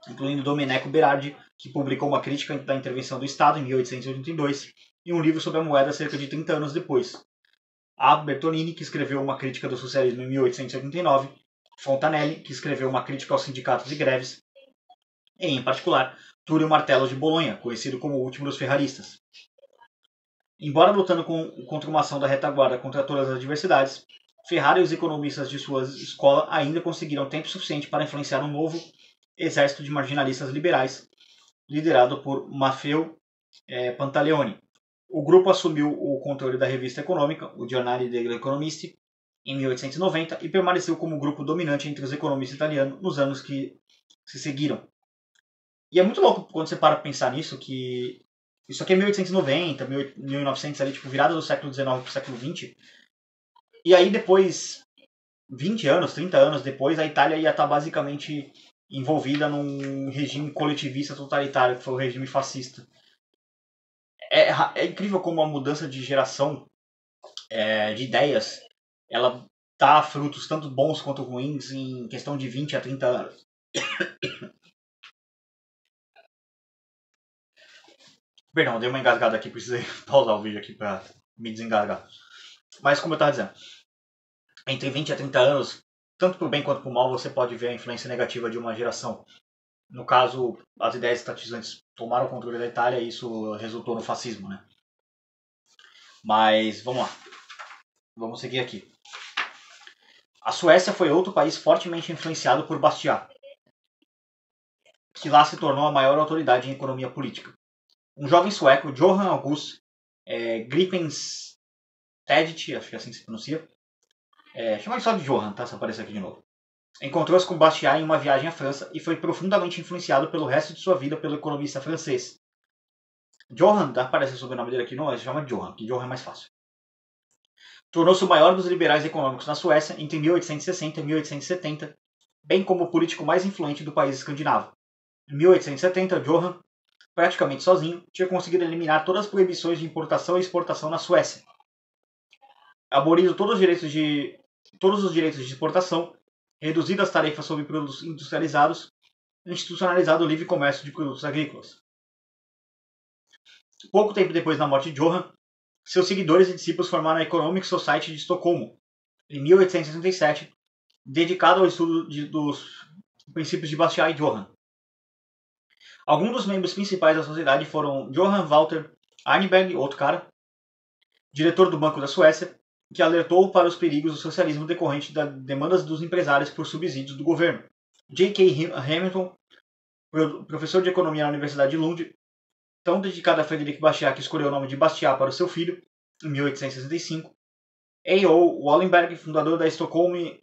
incluindo Domenico Berardi, que publicou uma crítica da intervenção do Estado em 1882 e um livro sobre a moeda cerca de 30 anos depois. A. Bertolini, que escreveu uma crítica do socialismo em 1889, Fontanelli, que escreveu uma crítica aos sindicatos e greves, e, em particular, Túlio Martello de Bolonha, conhecido como o último dos ferraristas. Embora lutando contra uma ação da retaguarda contra todas as adversidades, Ferrara e os economistas de sua escola ainda conseguiram tempo suficiente para influenciar um novo exército de marginalistas liberais, liderado por Maffeo Pantaleone. O grupo assumiu o controle da revista econômica, o Giornale degli Economisti, em 1890 e permaneceu como grupo dominante entre os economistas italianos nos anos que se seguiram. E é muito louco quando você para pensar nisso, que isso aqui é 1890, 1900, ali, tipo, virada do século XIX para o século XX. E aí depois, 20 anos, 30 anos depois, a Itália ia estar basicamente envolvida num regime coletivista totalitário, que foi o regime fascista. É incrível como a mudança de geração de ideias, ela dá frutos tanto bons quanto ruins em questão de 20 a 30 anos. Perdão, dei uma engasgada aqui, precisei pausar o vídeo aqui para me desengasgar. Mas como eu estava dizendo, entre 20 a 30 anos, tanto para o bem quanto para o mal, você pode ver a influência negativa de uma geração. No caso, as ideias estatizantes tomaram o controle da Itália e isso resultou no fascismo, né? Mas vamos lá. Vamos seguir aqui. A Suécia foi outro país fortemente influenciado por Bastiat. que lá se tornou a maior autoridade em economia política. Um jovem sueco, Johan August Gripenstedt, acho que é assim que se pronuncia, chama ele só de Johan, tá? Se aparecer aqui de novo. Encontrou-se com Bastiat em uma viagem à França e foi profundamente influenciado pelo resto de sua vida pelo economista francês. Johan, aparece o sobrenome dele aqui, não, ele se chama Johan, que Johan é mais fácil. Tornou-se o maior dos liberais econômicos na Suécia entre 1860 e 1870, bem como o político mais influente do país escandinavo. Em 1870, Johan, praticamente sozinho, tinha conseguido eliminar todas as proibições de importação e exportação na Suécia, abolindo todos os direitos de exportação, reduzido as tarefas sobre produtos industrializados e institucionalizado o livre comércio de produtos agrícolas. Pouco tempo depois da morte de Johan, seus seguidores e discípulos formaram a Economic Society de Estocolmo, em 1867, dedicado ao estudo dos princípios de Bastiat e Johan. Alguns dos membros principais da sociedade foram Johan Walter Arneberg, outro cara, diretor do Banco da Suécia, que alertou para os perigos do socialismo decorrente das demandas dos empresários por subsídios do governo. J.K. Hamilton, professor de economia na Universidade de Lund, tão dedicado a Frederic Bastiat que escolheu o nome de Bastiat para o seu filho, em 1865. A.O. Wallenberg, fundador da Stockholm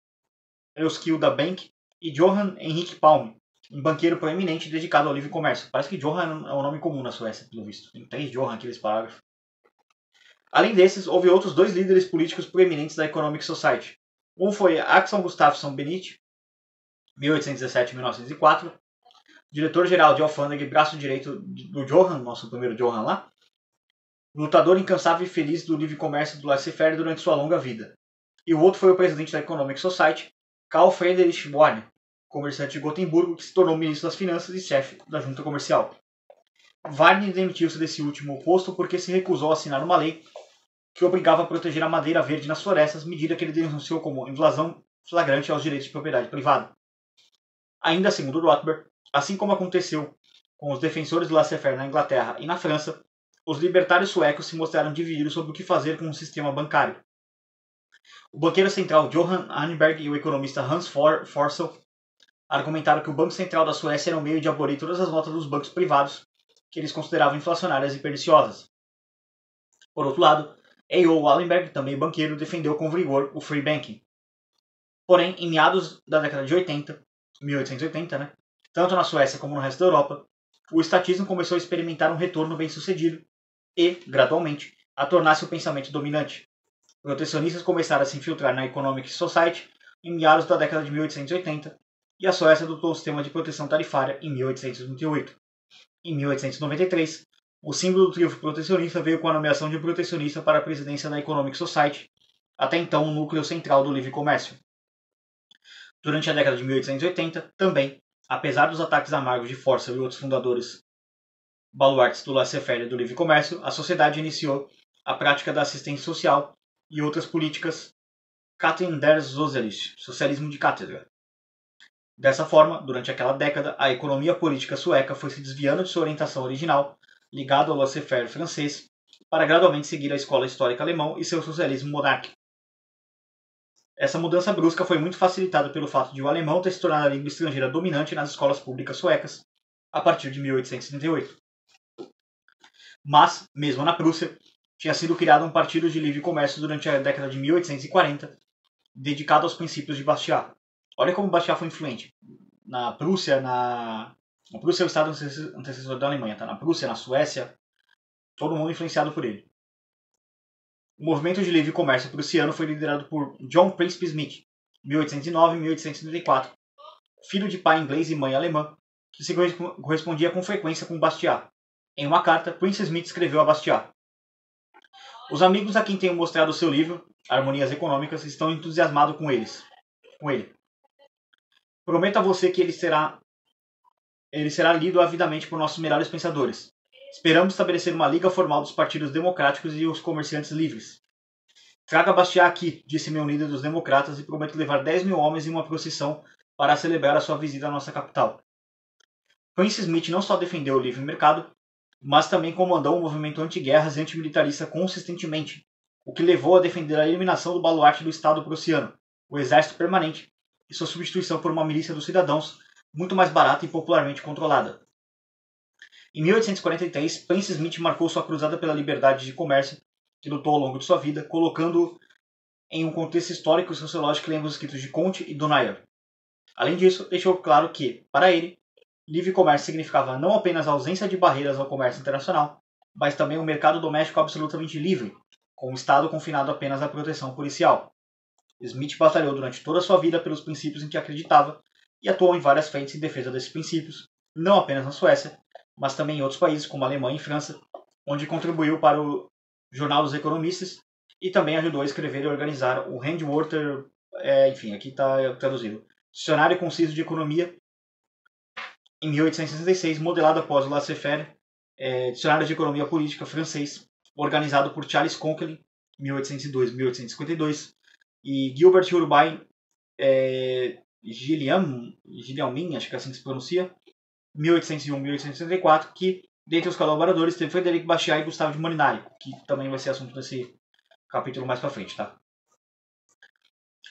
Roskilde Bank, e Johan Henrik Palme, um banqueiro proeminente dedicado ao livre comércio. Parece que Johan é um nome comum na Suécia, pelo visto. Tem 3 Johan aqui nesse parágrafo. Além desses, houve outros 2 líderes políticos proeminentes da Economic Society. Um foi Axel Gustafsson Benit, 1817-1904, diretor-geral de alfândega e braço direito do Johan, nosso primeiro Johan lá, lutador incansável e feliz do livre comércio do laissez-faire durante sua longa vida. E o outro foi o presidente da Economic Society, Carl Friedrich Warne, comerciante de Gotemburgo, que se tornou ministro das Finanças e chefe da junta comercial. Warne demitiu-se desse último posto porque se recusou a assinar uma lei que obrigava a proteger a madeira verde nas florestas, medida que ele denunciou como invasão flagrante aos direitos de propriedade privada. Ainda segundo Rothbard, assim como aconteceu com os defensores do laissez-faire na Inglaterra e na França, os libertários suecos se mostraram divididos sobre o que fazer com o sistema bancário. O banqueiro central Johan Arneberg e o economista Hans Forssell argumentaram que o Banco Central da Suécia era um meio de abolir todas as notas dos bancos privados que eles consideravam inflacionárias e perniciosas. Por outro lado, A.O. Wallenberg, também banqueiro, defendeu com vigor o free banking. Porém, em meados da década de 1880, tanto na Suécia como no resto da Europa, o estatismo começou a experimentar um retorno bem-sucedido e, gradualmente, a tornar-se o pensamento dominante. Protecionistas começaram a se infiltrar na Economic Society em meados da década de 1880 e a Suécia adotou o sistema de proteção tarifária em 1828. Em 1893, o símbolo do triunfo protecionista veio com a nomeação de um protecionista para a presidência da Economic Society, até então um núcleo central do livre comércio. Durante a década de 1880, também, apesar dos ataques amargos de Forssell e outros fundadores baluartes do laissez-faire e do livre comércio, a sociedade iniciou a prática da assistência social e outras políticas Katten der Socialist, socialismo de cátedra. Dessa forma, durante aquela década, a economia política sueca foi se desviando de sua orientação original, ligada ao laissez-faire francês, para gradualmente seguir a escola histórica alemã e seu socialismo monárquico. Essa mudança brusca foi muito facilitada pelo fato de o alemão ter se tornado a língua estrangeira dominante nas escolas públicas suecas a partir de 1878. Mas, mesmo na Prússia, tinha sido criado um partido de livre comércio durante a década de 1840, dedicado aos princípios de Bastiat. Olha como Bastiat foi influente. Na Prússia, na Prússia é o estado antecessor da Alemanha, tá? Na Prússia, na Suécia, todo mundo influenciado por ele. O movimento de livre comércio prussiano foi liderado por John Príncipe Smith, 1809-1834, filho de pai inglês e mãe alemã, que se correspondia com frequência com Bastiat. Em uma carta, Prince Smith escreveu a Bastiat: os amigos a quem tenho mostrado o seu livro, Harmonias Econômicas, estão entusiasmados com ele. Prometo a você que ele será lido avidamente por nossos melhores pensadores. Esperamos estabelecer uma liga formal dos partidos democráticos e os comerciantes livres. Traga Bastiat aqui, disse meu líder dos democratas, e prometo levar 10.000 homens em uma procissão para celebrar a sua visita à nossa capital. Prince Smith não só defendeu o livre mercado, mas também comandou um movimento anti-guerras e antimilitarista consistentemente, o que levou a defender a eliminação do baluarte do Estado prussiano, o Exército Permanente, e sua substituição por uma milícia dos cidadãos muito mais barata e popularmente controlada. Em 1843, Prince Smith marcou sua cruzada pela liberdade de comércio, que lutou ao longo de sua vida, colocando em um contexto histórico e sociológico que lembra os escritos de Comte e Dunoyer. Além disso, deixou claro que, para ele, livre comércio significava não apenas a ausência de barreiras ao comércio internacional, mas também um mercado doméstico absolutamente livre, com o Estado confinado apenas à proteção policial. Smith batalhou durante toda a sua vida pelos princípios em que acreditava e atuou em várias frentes em defesa desses princípios, não apenas na Suécia, mas também em outros países como a Alemanha e França, onde contribuiu para o Jornal dos Economistas e também ajudou a escrever e organizar o Handwater, enfim, aqui está traduzido, Dicionário Conciso de Economia, em 1866, modelado após o Laissez-faire, Dicionário de Economia Política francês, organizado por Charles Conklin, 1802-1852, e Gilbert Urbain Gilliamin, acho que é assim que se pronuncia, 1801-1864, que, dentre os colaboradores, teve Frederic Bastiat e Gustave de Molinari, que também vai ser assunto desse capítulo mais para frente, tá?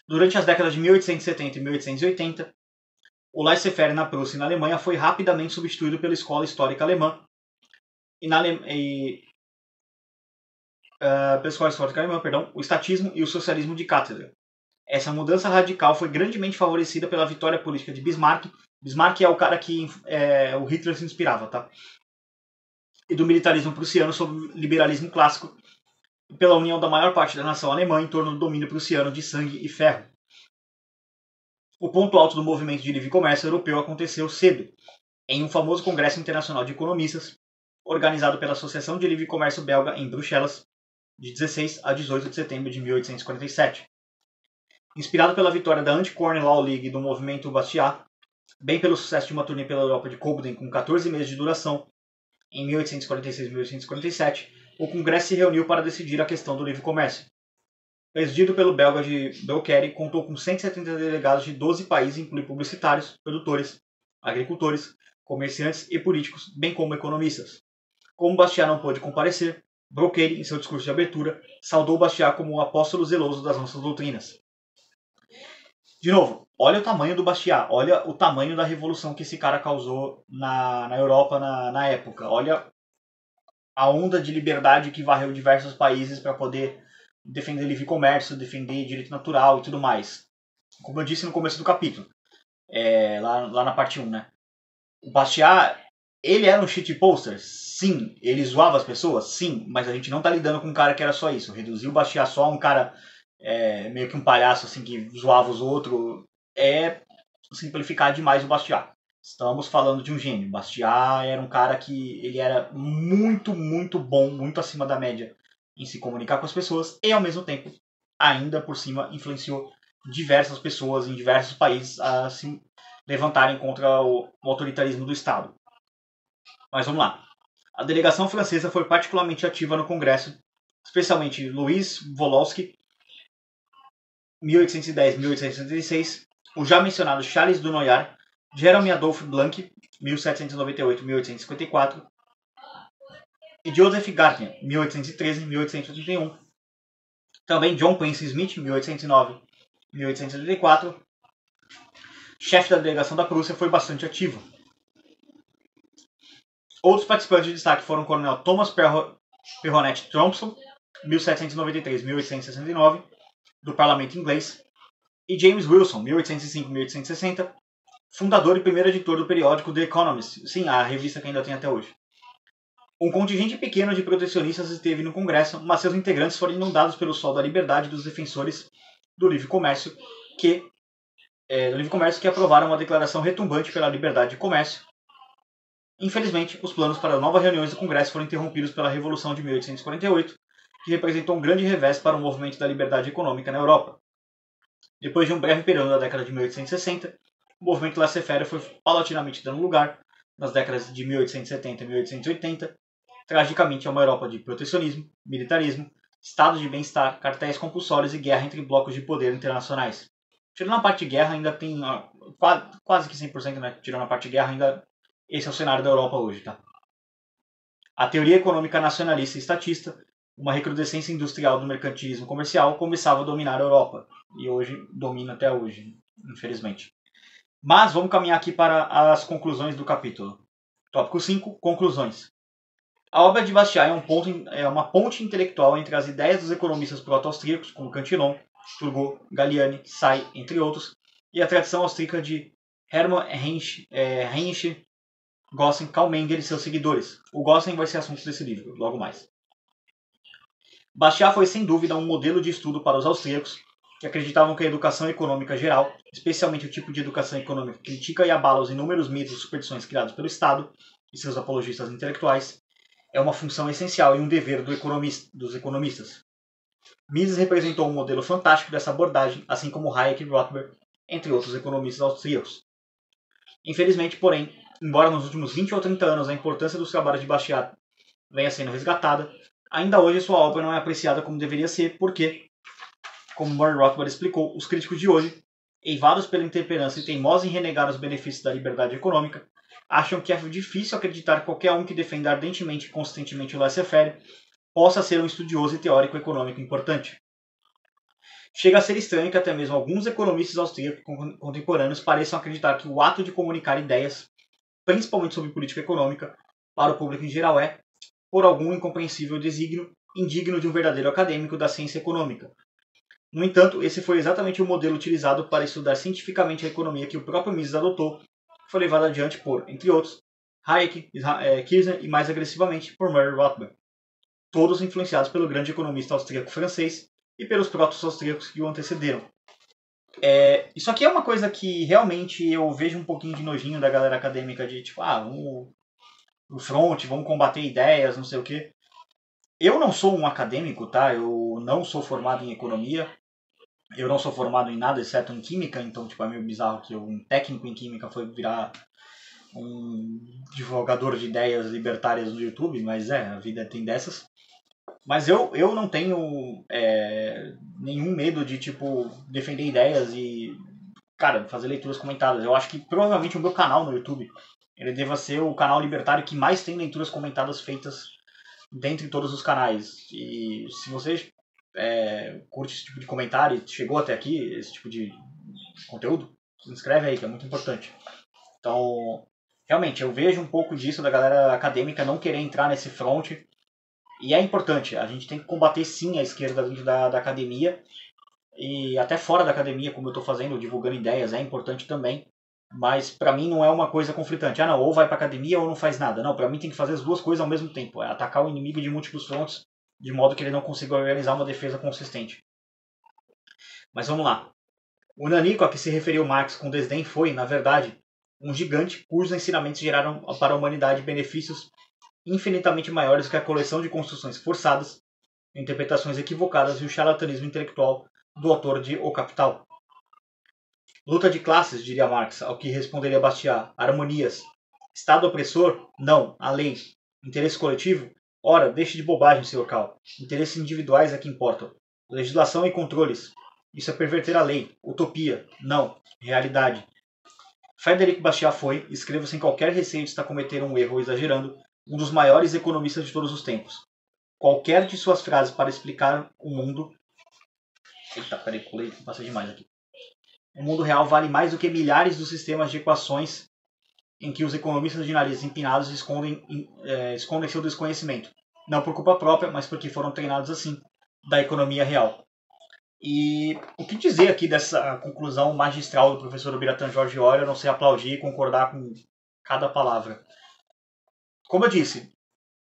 Durante as décadas de 1870 e 1880, o laissez-faire na Prússia e na Alemanha foi rapidamente substituído pela escola histórica alemã o estatismo e o socialismo de cátedra. Essa mudança radical foi grandemente favorecida pela vitória política de Bismarck. Bismarck é o cara que o Hitler se inspirava, tá? E do militarismo prussiano sobre o liberalismo clássico, e pela união da maior parte da nação alemã em torno do domínio prussiano de sangue e ferro. O ponto alto do movimento de livre comércio europeu aconteceu cedo, em um famoso Congresso Internacional de Economistas, organizado pela Associação de Livre Comércio Belga em Bruxelas, de 16 a 18 de setembro de 1847. Inspirado pela vitória da Anti-Corn Law League do movimento Bastiat, bem pelo sucesso de uma turnê pela Europa de Cobden com 14 meses de duração, em 1846 e 1847, o Congresso se reuniu para decidir a questão do livre comércio. Presidido pelo belga de Belquery, contou com 170 delegados de 12 países, incluindo publicitários, produtores, agricultores, comerciantes e políticos, bem como economistas. Como Bastiat não pôde comparecer, Belquery, em seu discurso de abertura, saudou Bastiat como um apóstolo zeloso das nossas doutrinas. De novo, olha o tamanho do Bastiat, olha o tamanho da revolução que esse cara causou na Europa na época. Olha a onda de liberdade que varreu diversos países para poder defender livre comércio, defender direito natural e tudo mais. Como eu disse no começo do capítulo, lá na parte 1, né? O Bastiat, ele era um shitposter? Sim. Ele zoava as pessoas? Sim. Mas a gente não tá lidando com um cara que era só isso. Reduzir o Bastiat só a um cara meio que um palhaço assim que zoava os outros é simplificar demais o Bastiat. Estamos falando de um gênio. Bastiat era um cara que ele era muito, muito bom, muito acima da média em se comunicar com as pessoas e, ao mesmo tempo, ainda por cima, influenciou diversas pessoas em diversos países a se levantarem contra o autoritarismo do Estado. Mas vamos lá. A delegação francesa foi particularmente ativa no Congresso, especialmente Louis Wolowski, 1810-1876, o já mencionado Charles Dunoyer, Jeremy Adolphe Blanc, 1798-1854, e Joseph Gartner, 1813-1881. Também John Quincy Smith, 1809-1884, chefe da delegação da Prússia, foi bastante ativo. Outros participantes de destaque foram o coronel Thomas Perronet Thompson, 1793-1869, do parlamento inglês, e James Wilson, 1805-1860, fundador e primeiro editor do periódico The Economist, sim, a revista que ainda tem até hoje. Um contingente pequeno de protecionistas esteve no Congresso, mas seus integrantes foram inundados pelo sol da liberdade dos defensores do livre comércio que aprovaram uma declaração retumbante pela liberdade de comércio. Infelizmente, os planos para novas reuniões do Congresso foram interrompidos pela Revolução de 1848, que representou um grande revés para o movimento da liberdade econômica na Europa. Depois de um breve período da década de 1860, o movimento laissez-faire foi paulatinamente dando lugar, nas décadas de 1870 e 1880, tragicamente a uma Europa de protecionismo, militarismo, estados de bem-estar, cartéis compulsórios e guerra entre blocos de poder internacionais. Tirando a parte de guerra, ainda tem quase que 100%, né? Tirando a parte de guerra, ainda esse é o cenário da Europa hoje, tá? A teoria econômica nacionalista e estatista, uma recrudescência industrial do mercantilismo comercial, começava a dominar a Europa. E hoje domina até hoje, infelizmente. Mas vamos caminhar aqui para as conclusões do capítulo. Tópico 5, conclusões. A obra de Bastiat é uma ponte intelectual entre as ideias dos economistas proto-austríacos, como Cantillon, Turgot, Galliani, Say, entre outros, e a tradição austríaca de Hermann Heinrich Gossen, Karl Menger e seus seguidores. O Gossen vai ser assunto desse livro, logo mais. Bastiat foi sem dúvida um modelo de estudo para os austríacos, que acreditavam que a educação econômica geral, especialmente o tipo de educação econômica que critica e abala os inúmeros mitos e superstições criados pelo Estado e seus apologistas intelectuais, é uma função essencial e um dever dos economistas. Mises representou um modelo fantástico dessa abordagem, assim como Hayek e Rothbard, entre outros economistas austríacos. Infelizmente, porém, embora nos últimos 20 ou 30 anos a importância dos trabalhos de Bastiat venha sendo resgatada, ainda hoje sua obra não é apreciada como deveria ser, porque, como Murray Rothbard explicou, os críticos de hoje, eivados pela intemperança e teimosos em renegar os benefícios da liberdade econômica, acham que é difícil acreditar que qualquer um que defenda ardentemente e consistentemente o laissez-faire possa ser um estudioso e teórico econômico importante. Chega a ser estranho que até mesmo alguns economistas austríacos contemporâneos pareçam acreditar que o ato de comunicar ideias, principalmente sobre política econômica, para o público em geral é, por algum incompreensível desígnio, indigno de um verdadeiro acadêmico da ciência econômica. No entanto, esse foi exatamente o modelo utilizado para estudar cientificamente a economia que o próprio Mises adotou, que foi levado adiante por, entre outros, Hayek, Kirchner e mais agressivamente por Murray Rothbard, todos influenciados pelo grande economista austríaco francês e pelos proto-austríacos que o antecederam. Isso aqui é uma coisa que realmente eu vejo um pouquinho de nojinho da galera acadêmica de tipo, vamos no front, vamos combater ideias, não sei o quê. Eu não sou um acadêmico, tá? Eu não sou formado em economia, eu não sou formado em nada exceto em química, então tipo, é meio bizarro que um técnico em química foi virar um divulgador de ideias libertárias no YouTube, mas a vida tem dessas. Mas eu não tenho nenhum medo de tipo defender ideias e, cara, fazer leituras comentadas. Eu acho que provavelmente o meu canal no YouTube ele deva ser o canal libertário que mais tem leituras comentadas feitas dentre todos os canais. E se você curte esse tipo de comentário e chegou até aqui, esse tipo de conteúdo, se inscreve aí, que é muito importante. Então, realmente, eu vejo um pouco disso da galera acadêmica não querer entrar nesse front. E é importante, a gente tem que combater sim a esquerda dentro da academia. E até fora da academia, como eu estou fazendo, divulgando ideias, é importante também. Mas para mim não é uma coisa conflitante. Não, ou vai para academia ou não faz nada. Não, para mim tem que fazer as duas coisas ao mesmo tempo. É atacar o inimigo de múltiplos frontes, de modo que ele não consiga organizar uma defesa consistente. Mas vamos lá. O nanico a que se referiu Marx com desdém foi, na verdade, um gigante cujos ensinamentos geraram para a humanidade benefícios infinitamente maiores que a coleção de construções forçadas, interpretações equivocadas e o charlatanismo intelectual do autor de O Capital. Luta de classes, diria Marx, ao que responderia Bastiat. Harmonias. Estado opressor? Não. A lei. Interesse coletivo? Ora, deixe de bobagem, Sr. Cal. Interesses individuais é que importam. Legislação e controles. Isso é perverter a lei. Utopia? Não. Realidade. Frederic Bastiat foi, escrevo sem qualquer receio de estar cometendo um erro ou exagerando, um dos maiores economistas de todos os tempos. Qualquer de suas frases para explicar o mundo... Eita, peraí, passei demais aqui. O mundo real vale mais do que milhares dos sistemas de equações em que os economistas de narizes empinados escondem seu desconhecimento. Não por culpa própria, mas porque foram treinados assim, da economia real. E o que dizer aqui dessa conclusão magistral do professor Biratan Jorge Olha, a não ser aplaudir e concordar com cada palavra. Como eu disse,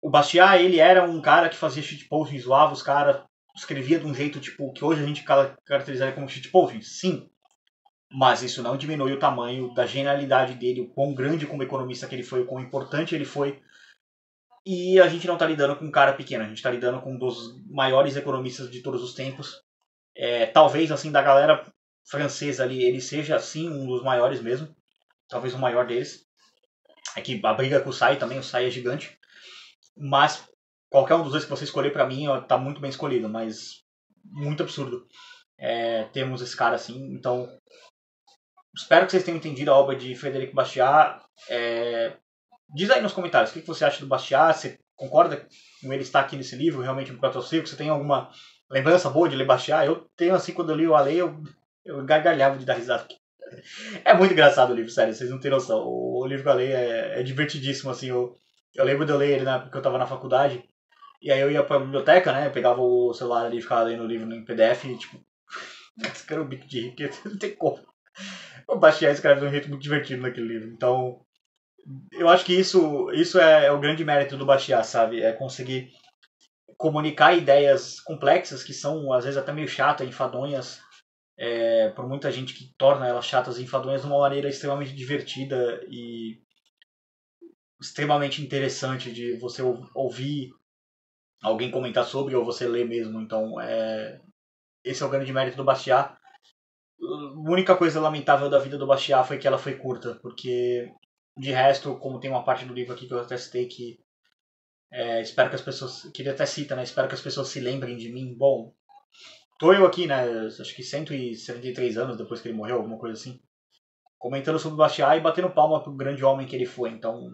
o Bastiat ele era um cara que fazia shitposting, zoava os caras, escrevia de um jeito tipo que hoje a gente caracterizaria como shitposting. Sim, mas isso não diminui o tamanho da genialidade dele, o quão grande como economista que ele foi, o quão importante ele foi. E a gente não está lidando com um cara pequeno, a gente está lidando com um dos maiores economistas de todos os tempos. Talvez, assim, da galera francesa ali, ele seja, sim, um dos maiores mesmo. Talvez o maior deles. É que a briga com o Say também, o Say é gigante. Mas qualquer um dos dois que você escolher pra mim, tá muito bem escolhido. Mas muito absurdo termos esse cara assim. Então, espero que vocês tenham entendido a obra de Frederic Bastiat. Diz aí nos comentários o que você acha do Bastiat. Você concorda com ele estar aqui nesse livro, realmente um proto-austríaco? Você tem alguma lembrança boa de ler Bastiat? Eu tenho assim, quando eu li o A Lei, eu gargalhava de dar risada aqui. É muito engraçado o livro, sério, vocês não têm noção. O livro que eu leio é divertidíssimo, assim. Eu lembro de eu ler ele na época que eu tava na faculdade. E aí eu ia pra biblioteca, né? Pegava o celular ali e ficava lendo o livro em PDF e, tipo, cascando o bico de rir, porque não tem como. O Bastiat escreve de um jeito muito divertido naquele livro. Então, eu acho que isso é o grande mérito do Bastiat, sabe? É conseguir comunicar ideias complexas que são, às vezes, até meio chatas, enfadonhas, por muita gente que torna elas chatas e enfadonhas de uma maneira extremamente divertida e extremamente interessante de você ouvir alguém comentar sobre ou você ler mesmo. Então, esse é o grande mérito do Bastiat. A única coisa lamentável da vida do Bastiat foi que ela foi curta, porque de resto, como tem uma parte do livro aqui que eu até citei que espero que as pessoas, que ele até cita, né? Espero que as pessoas se lembrem de mim. Bom, tô eu aqui, né? Acho que 173 anos depois que ele morreu, alguma coisa assim, comentando sobre o Bastiat e batendo palma pro grande homem que ele foi. Então,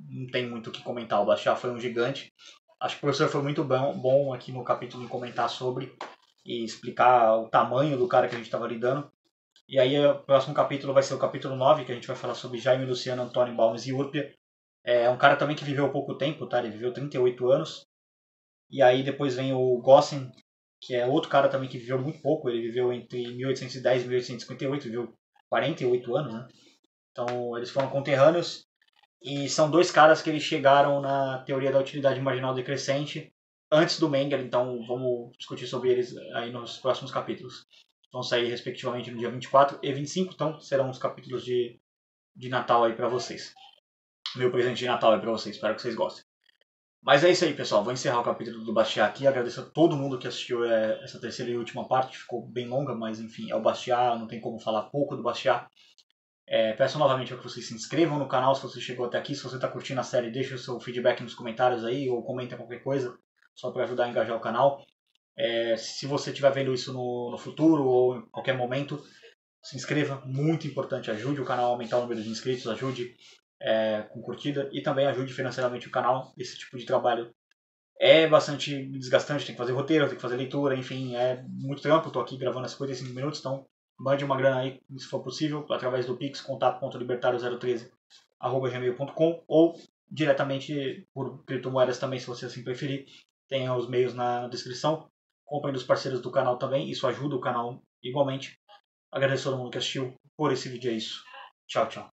não tem muito o que comentar. O Bastiat foi um gigante. Acho que o professor foi muito bom aqui no capítulo em comentar sobre e explicar o tamanho do cara que a gente estava lidando. E aí o próximo capítulo vai ser o capítulo 9, que a gente vai falar sobre Jaime Luciano Antônio Balmes e Urpia. É um cara também que viveu pouco tempo, tá? Ele viveu 38 anos. E aí depois vem o Gossen, que é outro cara também que viveu muito pouco. Ele viveu entre 1810 e 1858, viveu 48 anos, né? Então eles foram conterrâneos. E são dois caras que eles chegaram na teoria da utilidade marginal decrescente antes do Mengele, então vamos discutir sobre eles aí nos próximos capítulos. Vão sair respectivamente no dia 24 e 25, então serão os capítulos de Natal aí pra vocês. Meu presente de Natal aí pra vocês, espero que vocês gostem. Mas é isso aí, pessoal. Vou encerrar o capítulo do Bastiat aqui. Agradeço a todo mundo que assistiu essa terceira e última parte. Ficou bem longa, mas enfim, é o Bastiat. Não tem como falar pouco do Bastiat. Peço novamente que vocês se inscrevam no canal se você chegou até aqui. Se você está curtindo a série, deixa o seu feedback nos comentários aí ou comenta qualquer coisa, só para ajudar a engajar o canal. Se você estiver vendo isso no futuro ou em qualquer momento, se inscreva, muito importante. Ajude o canal a aumentar o número de inscritos, ajude com curtida e também ajude financeiramente o canal. Esse tipo de trabalho é bastante desgastante, tem que fazer roteiro, tem que fazer leitura, enfim, é muito trampo. Estou aqui gravando há 55 minutos, então mande uma grana aí, se for possível, através do Pix, contato.libertario013@gmail.com ou diretamente por criptomoedas também, se você assim preferir. Tem os meios na descrição. Comprem dos parceiros do canal também, isso ajuda o canal igualmente. Agradeço a todo mundo que assistiu. Por esse vídeo é isso. Tchau, tchau.